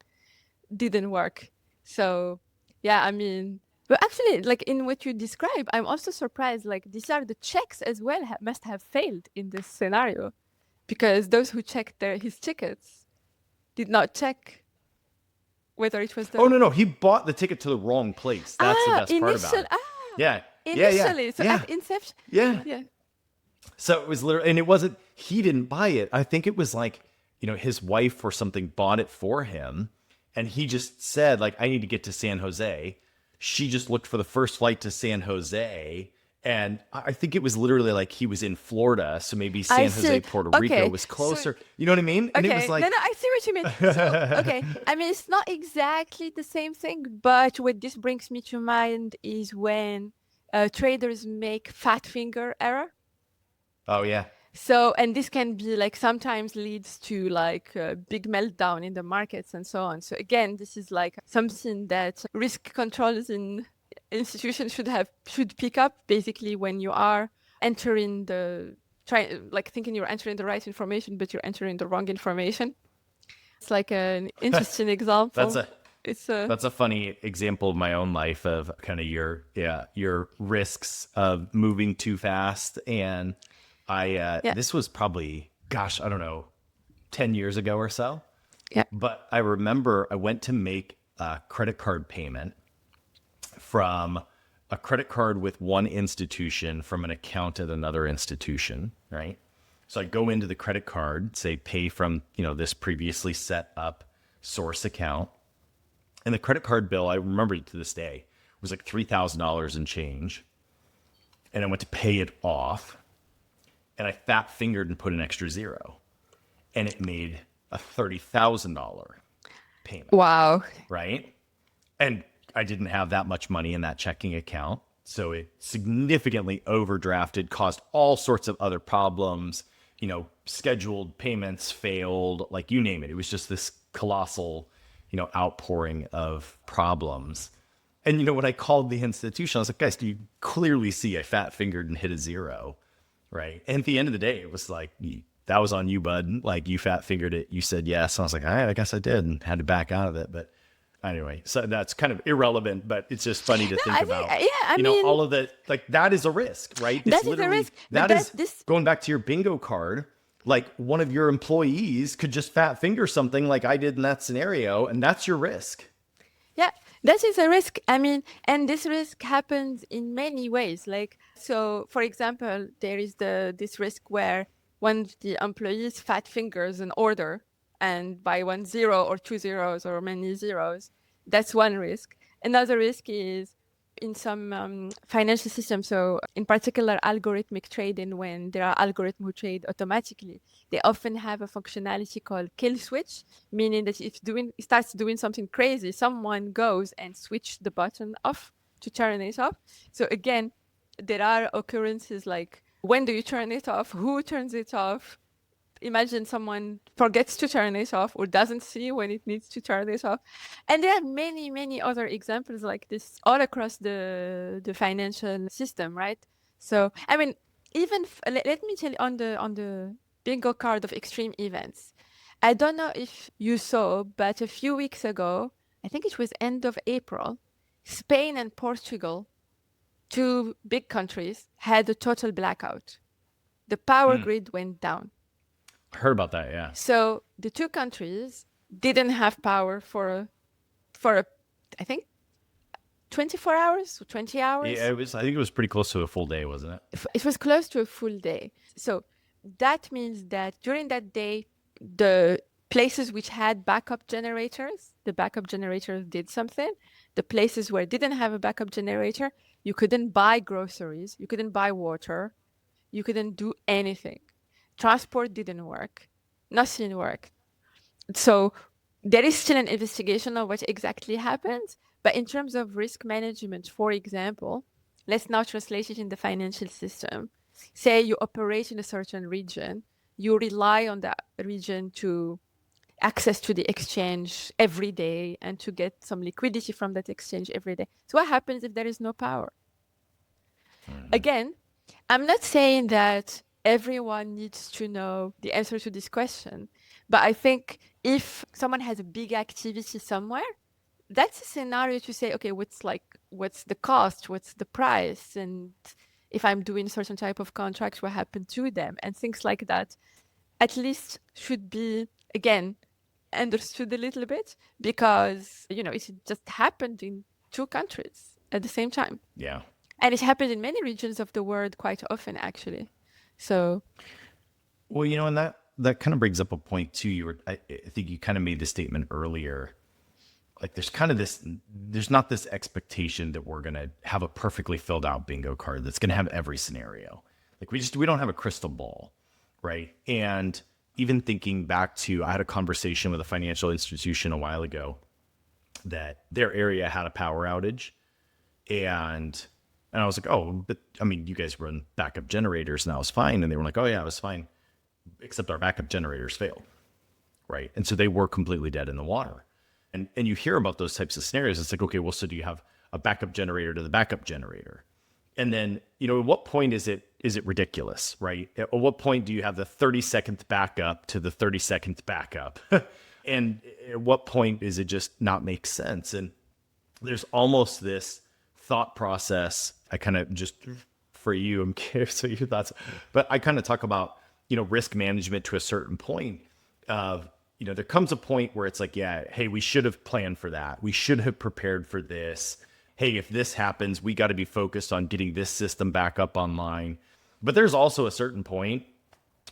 S1: work. So yeah, I mean, but actually, like in what you describe, I'm also surprised. Like these are the checks as well must have failed in this scenario, because those who checked his tickets did not check whether it was the.
S4: Oh no, he bought the ticket to the wrong place. That's the best part about it. Yeah.
S1: Initially, so at inception.
S4: Yeah. So it was literally, and it wasn't, he didn't buy it. I think it was like, his wife or something bought it for him. And he just said, like, I need to get to San Jose. She just looked for the first flight to San Jose. And I think it was literally like he was in Florida. So maybe San Jose, Puerto Rico was closer. So, you know what I mean? And
S1: okay.
S4: it was like,
S1: no, I see what you mean. So, okay. I mean, it's not exactly the same thing. But what this brings me to mind is when traders make fat finger error.
S4: Oh, yeah.
S1: So, and this can be like sometimes leads to like a big meltdown in the markets and so on. So again, this is like something that risk controls in institutions should pick up, basically when you are entering thinking you're entering the right information, but you're entering the wrong information. It's like an interesting example.
S4: That's a funny example of my own life of kind of your risks of moving too fast. And this was probably, I don't know, 10 years ago or so.
S1: Yeah.
S4: But I remember I went to make a credit card payment from a credit card with one institution from an account at another institution, right? So I go into the credit card, say pay from, this previously set up source account. And the credit card bill, I remember it to this day, was like $3,000 and change. And I went to pay it off. And I fat fingered and put an extra zero, and it made a $30,000 payment.
S1: Wow.
S4: Right. And I didn't have that much money in that checking account. So it significantly overdrafted, caused all sorts of other problems, scheduled payments failed, like you name it. It was just this colossal, outpouring of problems. And, when I called the institution, I was like, guys, do you clearly see I fat fingered and hit a zero? Right. And at the end of the day, it was like, that was on you, bud. Like you fat fingered it. You said yes. And I was like, all right, I guess I did, and had to back out of it. But anyway, so that's kind of irrelevant, but it's just funny to think about. I mean, all of that, like that is a risk, right?
S1: That is a risk.
S4: That is going back to your bingo card. Like one of your employees could just fat finger something like I did in that scenario. And that's your risk. Yeah.
S1: That is a risk. I mean, and this risk happens in many ways. Like, so for example, there is this risk where one of the employees fat fingers an order and by 1 0 or 2 zeros or many zeros. That's one risk. Another risk is in some financial systems. So in particular, algorithmic trading, when there are algorithms who trade automatically, they often have a functionality called kill switch, meaning that if it starts doing something crazy, someone goes and switch the button off to turn it off. So again, there are occurrences like, when do you turn it off? Who turns it off? Imagine someone forgets to turn it off or doesn't see when it needs to turn it off. And there are many, many other examples like this all across the financial system, right? So, I mean, even let me tell you on the bingo card of extreme events. I don't know if you saw, but a few weeks ago, I think it was end of April, Spain and Portugal, two big countries, had a total blackout. The power grid went down.
S4: I heard about that, yeah.
S1: So the two countries didn't have power for I think 24 hours, 20 hours.
S4: Yeah, I think it was pretty close to a full day, wasn't it?
S1: It was close to a full day. So that means that during that day, the places which had backup generators, the backup generators did something. The places where it didn't have a backup generator, you couldn't buy groceries, you couldn't buy water, you couldn't do anything. Transport didn't work. Nothing worked. So there is still an investigation of what exactly happened. But in terms of risk management, for example, let's now translate it in the financial system. Say you operate in a certain region, you rely on that region to access to the exchange every day and to get some liquidity from that exchange every day. So what happens if there is no power? Again, I'm not saying that everyone needs to know the answer to this question, but I think if someone has a big activity somewhere, that's a scenario to say, okay, what's the cost, what's the price, and if I'm doing certain type of contracts, what happened to them, and things like that, at least should be, again, understood a little bit, because, it just happened in two countries at the same time.
S4: Yeah.
S1: And it happens in many regions of the world quite often, actually. So,
S4: Well, and that kind of brings up a point too. I think you kind of made the statement earlier. Like there's not this expectation that we're going to have a perfectly filled out bingo card that's going to have every scenario. Like we don't have a crystal ball, right? And even thinking back to, I had a conversation with a financial institution a while ago that their area had a power outage, and I was like, oh, but I mean, you guys run backup generators and that was fine. And they were like, oh yeah, it was fine, except our backup generators failed, right? And so they were completely dead in the water. And you hear about those types of scenarios. It's like, okay, well, so do you have a backup generator to the backup generator? And then, at what point is it ridiculous, right? At what point do you have the 32nd backup to the 32nd backup? And at what point is it just not make sense? And there's almost this thought process. I kind of just, for you, I'm curious what your thoughts, but I kind of talk about, risk management to a certain point of, there comes a point where it's like, yeah, hey, we should have planned for that. We should have prepared for this. Hey, if this happens, we got to be focused on getting this system back up online. But there's also a certain point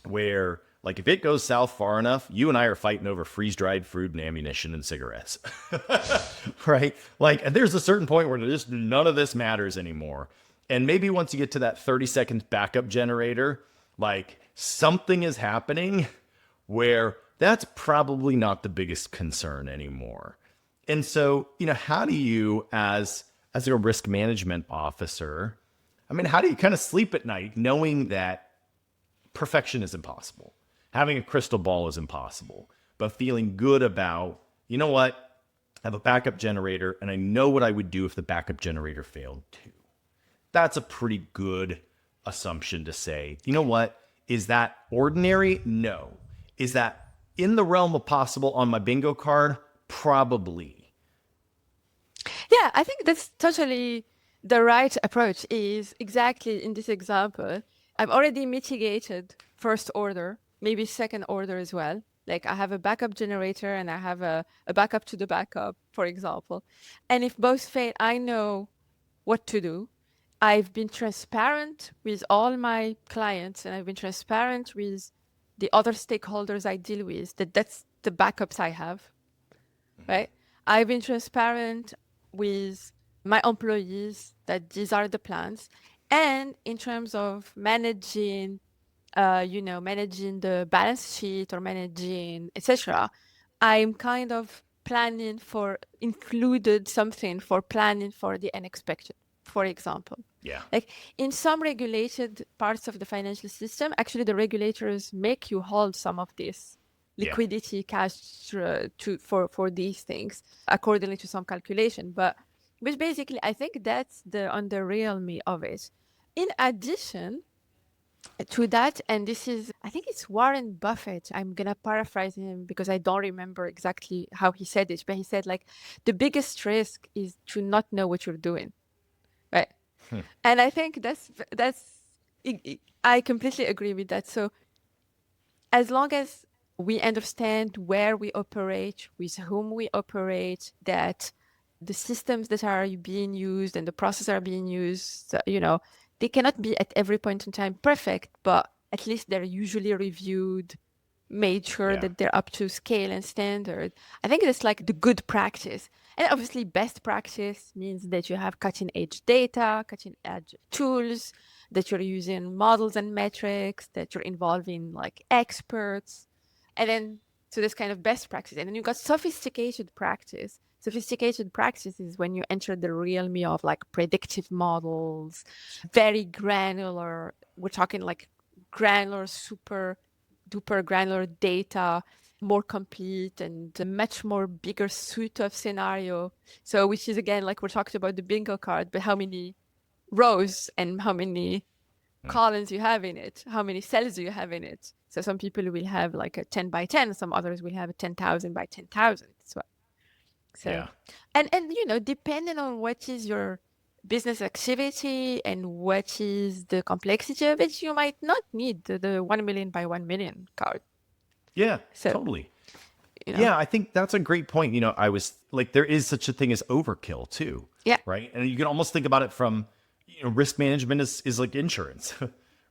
S4: where, like, if it goes south far enough, you and I are fighting over freeze-dried food and ammunition and cigarettes, right? Like, and there's a certain point where just none of this matters anymore. And maybe once you get to that 30-second backup generator, like, something is happening where that's probably not the biggest concern anymore. And so, how do you, as a risk management officer, how do you kind of sleep at night knowing that perfection is impossible? Having a crystal ball is impossible, but feeling good about, you know what, I have a backup generator and I know what I would do if the backup generator failed too. That's a pretty good assumption to say. You know what, is that ordinary? No. Is that in the realm of possible on my bingo card? Probably.
S1: Yeah, I think that's totally the right approach. Is exactly in this example, I've already mitigated first order, maybe second order as well. Like I have a backup generator and I have a backup to the backup, for example. And if both fail, I know what to do. I've been transparent with all my clients and I've been transparent with the other stakeholders I deal with, that's the backups I have, right? I've been transparent with my employees that these are the plans. And in terms of managing, managing the balance sheet or managing, etc., I'm kind of included something for planning for the unexpected, for example.
S4: Yeah.
S1: Like in some regulated parts of the financial system, actually the regulators make you hold some of this liquidity cash for these things accordingly to some calculation. But which basically, I think that's on the realm of it. In addition to that, and this is, I think it's Warren Buffett. I'm going to paraphrase him because I don't remember exactly how he said it, but he said like, the biggest risk is to not know what you're doing. Right. And I think I completely agree with that. So as long as we understand where we operate, with whom we operate, that the systems that are being used and the processes are being used, they cannot be at every point in time perfect, but at least they're usually reviewed, made sure
S4: Yeah.
S1: that they're up to scale and standard. I think it's like the good practice. And obviously, best practice means that you have cutting edge data, cutting edge tools, that you're using models and metrics, that you're involving like experts. And then, so this kind of best practice. And then you got sophisticated practice. Sophisticated practice is when you enter the realm of like predictive models, very granular. We're talking like granular, super duper granular data, more complete and a much more bigger suite of scenario. So which is again, like we're talking about the bingo card, but how many rows and how many columns you have in it, how many cells do you have in it. So some people will have like a 10 by 10, some others will have a 10,000 by 10,000. So,
S4: Yeah.
S1: and depending on what is your business activity and what is the complexity of it, you might not need the 1 million by 1 million card.
S4: Yeah,
S1: So,
S4: totally.
S1: you know,
S4: Yeah, I think that's a great point. I was like, there is such a thing as overkill too,
S1: yeah,
S4: right? And you can almost think about it from, risk management is like insurance,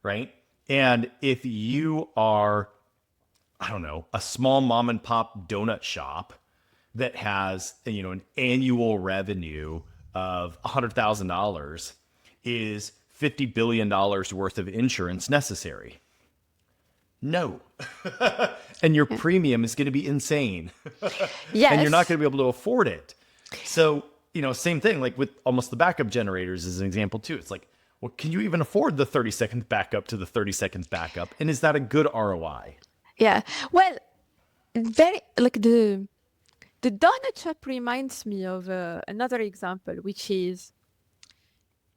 S4: right? And if you are, I don't know, a small mom and pop donut shop that has, an annual revenue of $100,000, is $50 billion worth of insurance necessary? No. And your premium is going to be insane. And you're not
S1: yes,
S4: going to be able to afford it. So, same thing, like with almost the backup generators as an example too. It's like, well, can you even afford the 30-second backup to the 30-second backup? And is that a good ROI?
S1: yeah. Well, very like the donut shop reminds me of another example, which is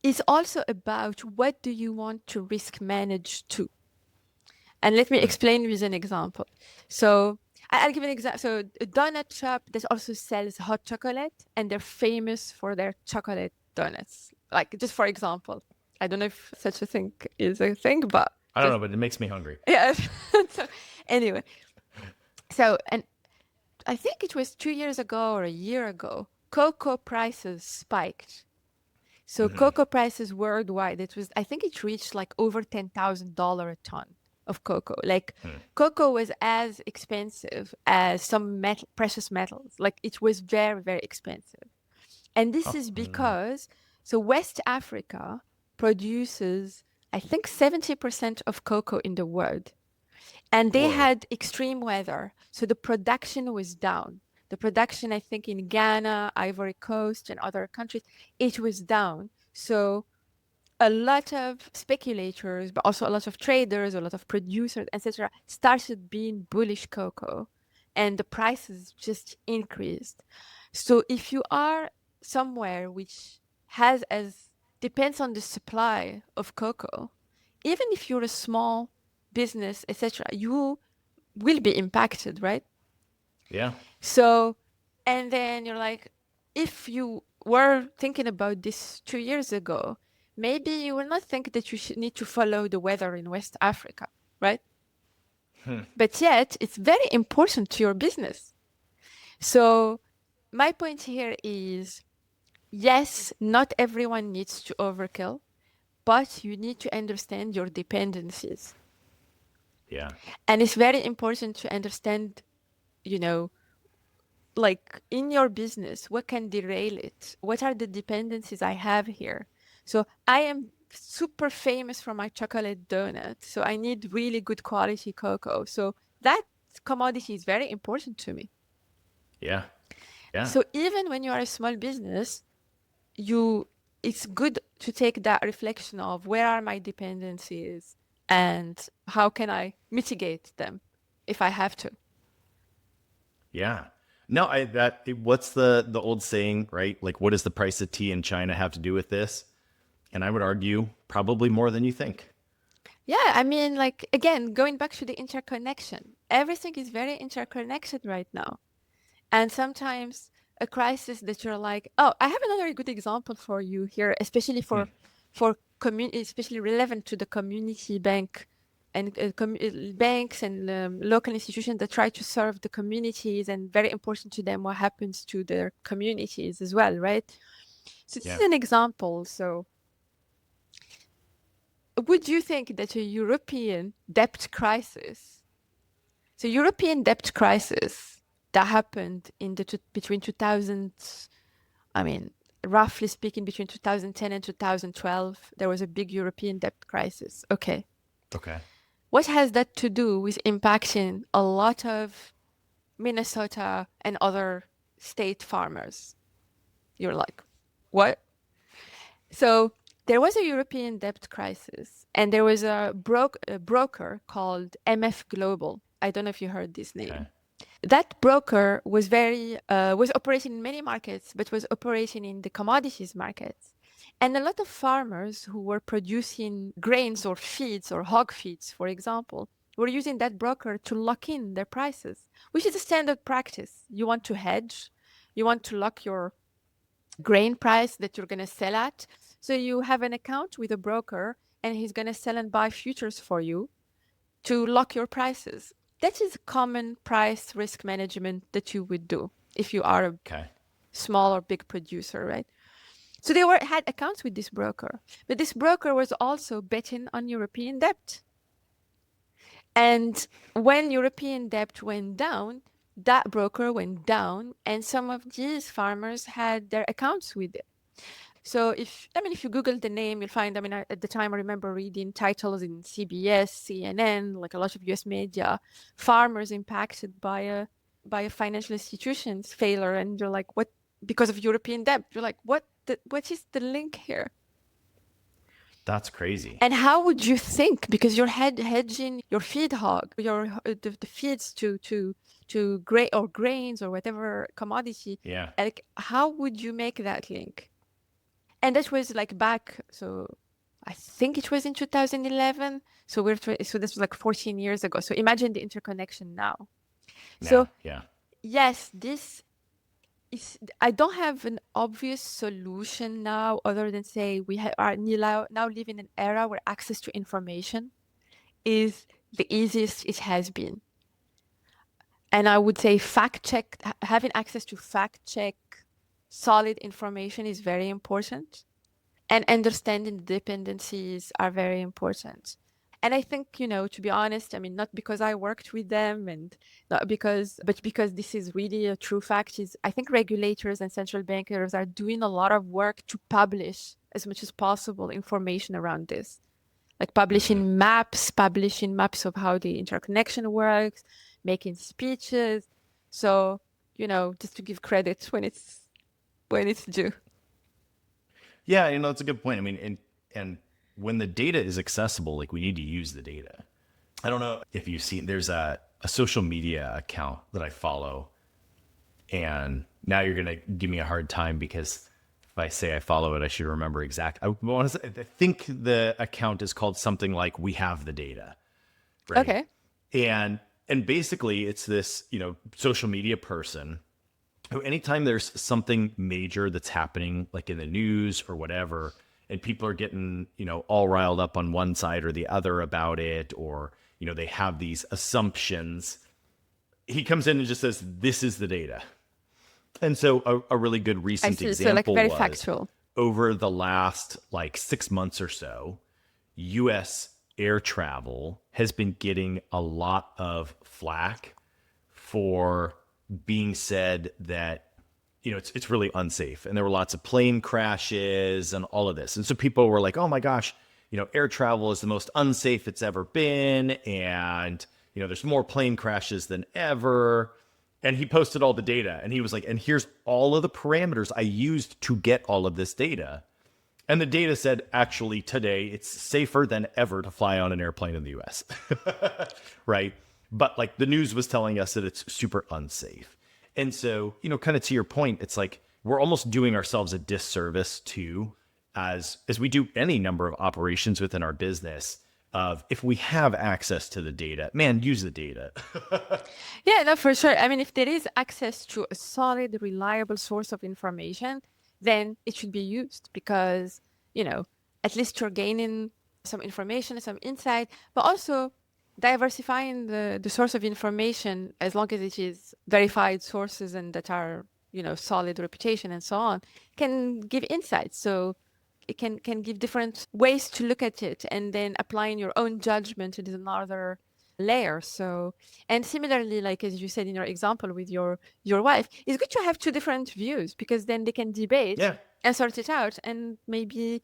S1: it's also about what do you want to risk manage to. And let me explain with an example. So I'll give an example. So a donut shop that also sells hot chocolate, and they're famous for their chocolate donuts. Like just for example, I don't know if such a thing is a thing, but
S4: I don't
S1: just
S4: know, but it makes me hungry.
S1: yeah. So anyway, and I think it was 2 years ago or a year ago, cocoa prices spiked. So cocoa prices worldwide, I think it reached like over $10,000 a ton of cocoa. Like cocoa was as expensive as some precious metals. Like it was very, very expensive. And this is because, so West Africa produces, I think 70% of cocoa in the world. And they
S4: Whoa.
S1: had extreme weather. So the production was down. The production, I think, in Ghana, Ivory Coast, and other countries, it was down. So a lot of speculators, but also a lot of traders, a lot of producers, etc., started being bullish cocoa, and the prices just increased. So if you are somewhere which has as depends on the supply of cocoa, even if you're a small business, etc., you will be impacted, right?
S4: Yeah.
S1: So, and then you're like, if you were thinking about this 2 years ago, maybe you will not think that you should need to follow the weather in West Africa, right? But yet, it's very important to your business. So, my point here is yes, not everyone needs to overkill, but you need to understand your dependencies.
S4: Yeah.
S1: And it's very important to understand, you know, like in your business, what can derail it? What are the dependencies I have here? So I am super famous for my chocolate donut. So I need really good quality cocoa. So that commodity is very important to me.
S4: Yeah. Yeah.
S1: So even when you are a small business, it's good to take that reflection of where are my dependencies and how can I mitigate them if I have to.
S4: Yeah. No, what's the old saying, right? Like, what does the price of tea in China have to do with this? And I would argue probably more than you think.
S1: Yeah, I mean, like, again, going back to the interconnection, everything is very interconnected right now. And sometimes a crisis that you're like, oh, I have another good example for you here, especially for community, especially relevant to the community bank and banks and local institutions that try to serve the communities, and very important to them what happens to their communities as well, right? So this is an example. So would you think that a European debt crisis, so European debt crisis that happened in the between 2000, I mean, roughly speaking, between 2010 and 2012, there was a big European debt crisis. Okay.
S4: Okay.
S1: What has that to do with impacting a lot of Minnesota and other state farmers? You're like, what? So there was a European debt crisis, and there was a broker called MF Global. I don't know if you heard this name.
S4: Okay.
S1: That broker was was operating in many markets, but was operating in the commodities markets. And a lot of farmers who were producing grains or feeds or hog feeds, for example, were using that broker to lock in their prices, which is a standard practice. You want to hedge, you want to lock your grain price that you're going to sell at. So you have an account with a broker, and he's going to sell and buy futures for you to lock your prices. That is common price risk management that you would do if you are a small or big producer, right? So they had accounts with this broker, but this broker was also betting on European debt. And when European debt went down, that broker went down, and some of these farmers had their accounts with it. So if you Google the name, you'll find, at the time I remember reading titles in CBS, CNN, like a lot of US media, farmers impacted by a financial institution's failure. And you're like, what? Because of European debt. You're like, what is the link here?
S4: That's crazy.
S1: And how would you think? Because you're hedging your feed hog, the feeds to grains or whatever commodity.
S4: Yeah.
S1: Like, how would you make that link? And that was like back, so I think it was in 2011. So this was like 14 years ago. So imagine the interconnection now. So yes, this is, I don't have an obvious solution now, other than say we are now living in an era where access to information is the easiest it has been. And I would say having access to fact check solid information is very important, and understanding the dependencies are very important. And I think, to be honest, not because I worked with them and not because this is really a true fact, is I think regulators and central bankers are doing a lot of work to publish as much as possible information around this, like publishing maps of how the interconnection works, making speeches. So, just to give credit when it's due.
S4: Yeah, that's a good point. And when the data is accessible, like, we need to use the data. I don't know if you've seen, there's a social media account that I follow, and now you're going to give me a hard time because if I say I follow it, I should remember exactly. I think the account is called something like We Have the Data. Right?
S1: Okay.
S4: And basically it's this, social media person who, anytime there's something major that's happening, like in the news or whatever, and people are getting, all riled up on one side or the other about it, or, they have these assumptions, he comes in and just says, this is the data. And so a really good recent example
S1: very
S4: was
S1: factual.
S4: Over the last 6 months or so, U.S. air travel has been getting a lot of flack for being said that, it's really unsafe. And there were lots of plane crashes and all of this. And so people were like, oh my gosh, air travel is the most unsafe it's ever been. And, there's more plane crashes than ever. And he posted all the data, and he was like, and here's all of the parameters I used to get all of this data. And the data said, actually, today it's safer than ever to fly on an airplane in the US. Right? But the news was telling us that it's super unsafe. And so, kind of to your point, it's like we're almost doing ourselves a disservice too, as we do any number of operations within our business, of if we have access to the data, man, use the data.
S1: Yeah, no, for sure. If there is access to a solid, reliable source of information, then it should be used because, at least you're gaining some information, some insight, but also diversifying the source of information, as long as it is verified sources and that are, solid reputation and so on, can give insights. So it can give different ways to look at it, and then applying your own judgment is another layer. So, and similarly, like as you said in your example with your wife, it's good to have two different views, because then they can debate
S4: Yeah.
S1: and sort it out, and maybe,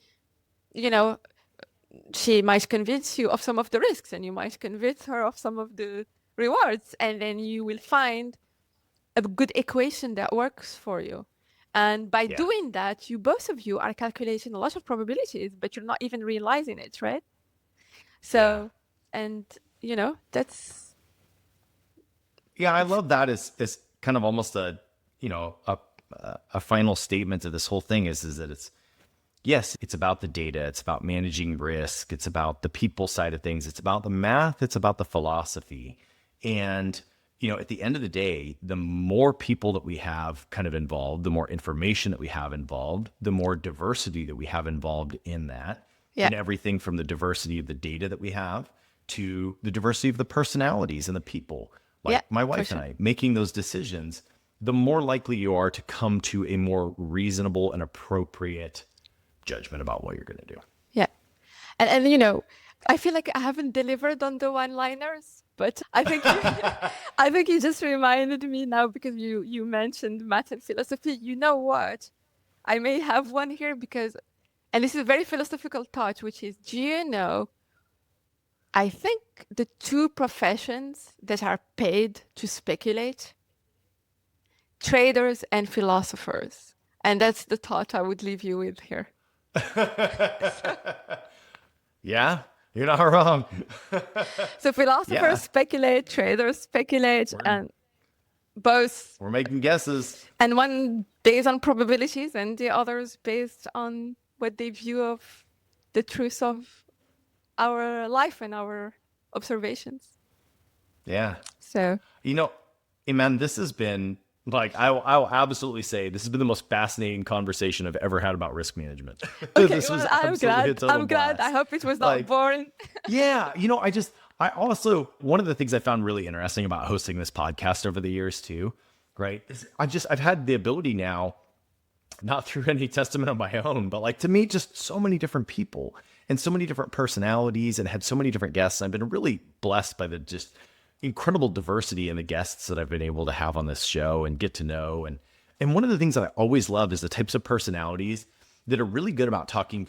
S1: she might convince you of some of the risks, and you might convince her of some of the rewards, and then you will find a good equation that works for you. And by doing that, both of you are calculating a lot of probabilities, but you're not even realizing it, right? So, and that's.
S4: Yeah, I love that as kind of almost a final statement of this whole thing is that it's about the data, it's about managing risk, it's about the people side of things, it's about the math, it's about the philosophy. And at the end of the day, the more people that we have kind of involved, the more information that we have involved, the more diversity that we have involved in that. And everything from the diversity of the data that we have to the diversity of the personalities and the people, like my wife and I, making those decisions, the more likely you are to come to a more reasonable and appropriate judgment about what you're going to do.
S1: Yeah. And I feel like I haven't delivered on the one-liners, but I think I think you just reminded me now, because you mentioned math and philosophy. You know what? I may have one here, because, and this is a very philosophical thought, which is, do you know, I think the two professions that are paid to speculate, traders and philosophers. And that's the thought I would leave you with here.
S4: Yeah, you're not wrong.
S1: So philosophers speculate, traders speculate, and both.
S4: We're making guesses.
S1: And one based on probabilities, and the others based on what they view of the truth of our life and our observations.
S4: Yeah.
S1: So,
S4: Imane, this has been, like, I'll absolutely say this has been the most fascinating conversation I've ever had about risk management.
S1: okay, I'm glad. I hope it was not boring.
S4: Yeah. I also, one of the things I found really interesting about hosting this podcast over the years too, right, is I've had the ability now, not through any testament of my own, but like to meet just so many different people and so many different personalities, and had so many different guests. I've been really blessed by the just incredible diversity in the guests that I've been able to have on this show and get to know. And one of the things that I always loved is the types of personalities that are really good about talking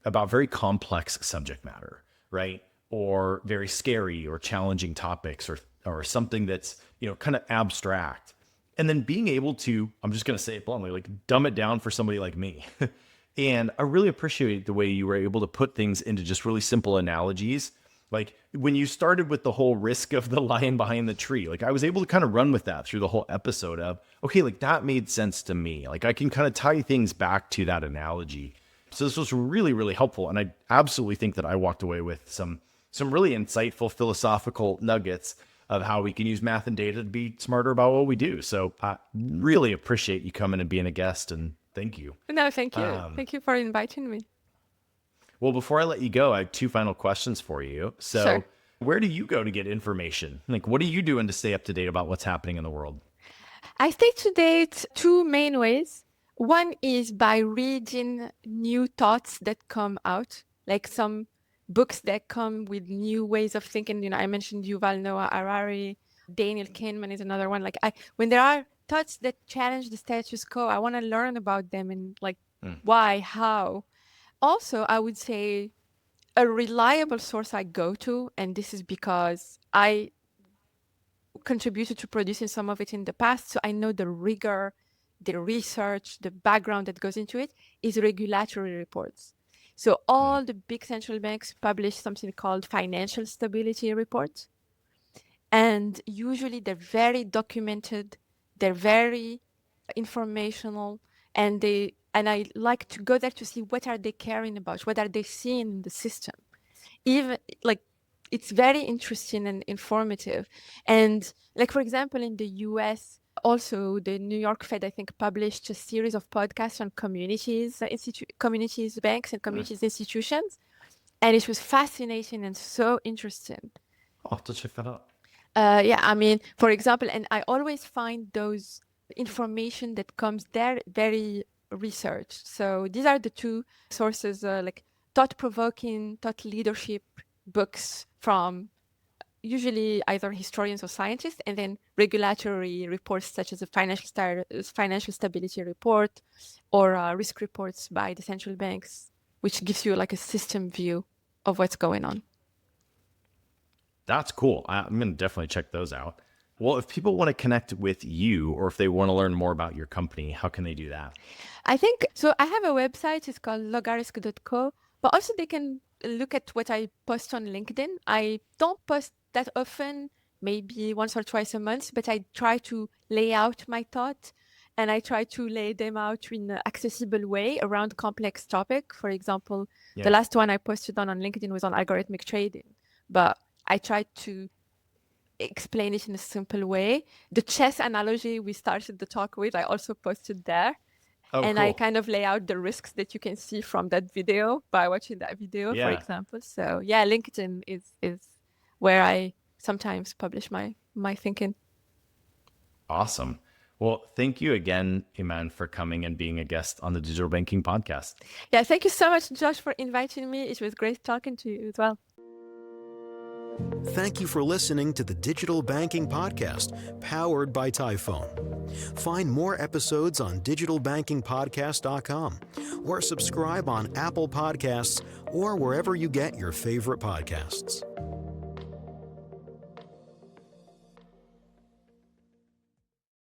S4: about very complex subject matter, right? Or very scary or challenging topics, or something that's, kind of abstract. And then being able to, I'm just going to say it bluntly, like dumb it down for somebody like me. And I really appreciate the way you were able to put things into just really simple analogies. Like when you started with the whole risk of the lion behind the tree, like I was able to kind of run with that through the whole episode of, okay, like that made sense to me. Like I can kind of tie things back to that analogy. So this was really, really helpful. And I absolutely think that I walked away with some really insightful philosophical nuggets of how we can use math and data to be smarter about what we do. So I really appreciate you coming and being a guest, and thank you.
S1: No, thank you. Thank you for inviting me.
S4: Well, before I let you go, I have two final questions for you. So Where do you go to get information? Like, what are you doing to stay up to date about what's happening in the world?
S1: I stay to date two main ways. One is by reading new thoughts that come out, like some books that come with new ways of thinking. I mentioned Yuval Noah Harari, Daniel Kahneman is another one. Like when there are thoughts that challenge the status quo, I want to learn about them and why, how. Also, I would say a reliable source I go to, and this is because I contributed to producing some of it in the past, so I know the rigor, the research, the background that goes into it, is regulatory reports. So all the big central banks publish something called financial stability reports. And usually they're very documented, they're very informational, and I like to go there to see what are they caring about, what are they seeing in the system. Even it's very interesting and informative. And for example, in the US, also the New York Fed, I think, published a series of podcasts on communities, communities banks and communities institutions. And it was fascinating and so interesting.
S4: I'll have to check that out.
S1: Yeah, I mean, for example, and I always find those information that comes there very researched. So these are the two sources, like thought-provoking, thought leadership books from usually either historians or scientists, and then regulatory reports such as the financial stability report or risk reports by the central banks, which gives you like a system view of what's going on.
S4: That's cool. I'm going to definitely check those out. Well, if people want to connect with you or if they want to learn more about your company, how can they do that?
S1: I think so. I have a website. It's called logarisk.co, but also they can look at what I post on LinkedIn. I don't post that often, maybe once or twice a month, but I try to lay out my thoughts and I try to lay them out in an accessible way around complex topic. For example, the last one I posted on LinkedIn was on algorithmic trading, but I tried to explain it in a simple way. The chess analogy we started the talk with, I also posted there.
S4: Oh,
S1: and
S4: cool.
S1: I kind of lay out the risks that you can see from that video by watching that video, for example. So yeah, LinkedIn is where I sometimes publish my thinking.
S4: Awesome. Well, thank you again, Imane, for coming and being a guest on the Digital Banking Podcast.
S1: Yeah, thank you so much, Josh, for inviting me. It was great talking to you as well.
S3: Thank you for listening to the Digital Banking Podcast, powered by Typhone. Find more episodes on digitalbankingpodcast.com or subscribe on Apple Podcasts or wherever you get your favorite podcasts.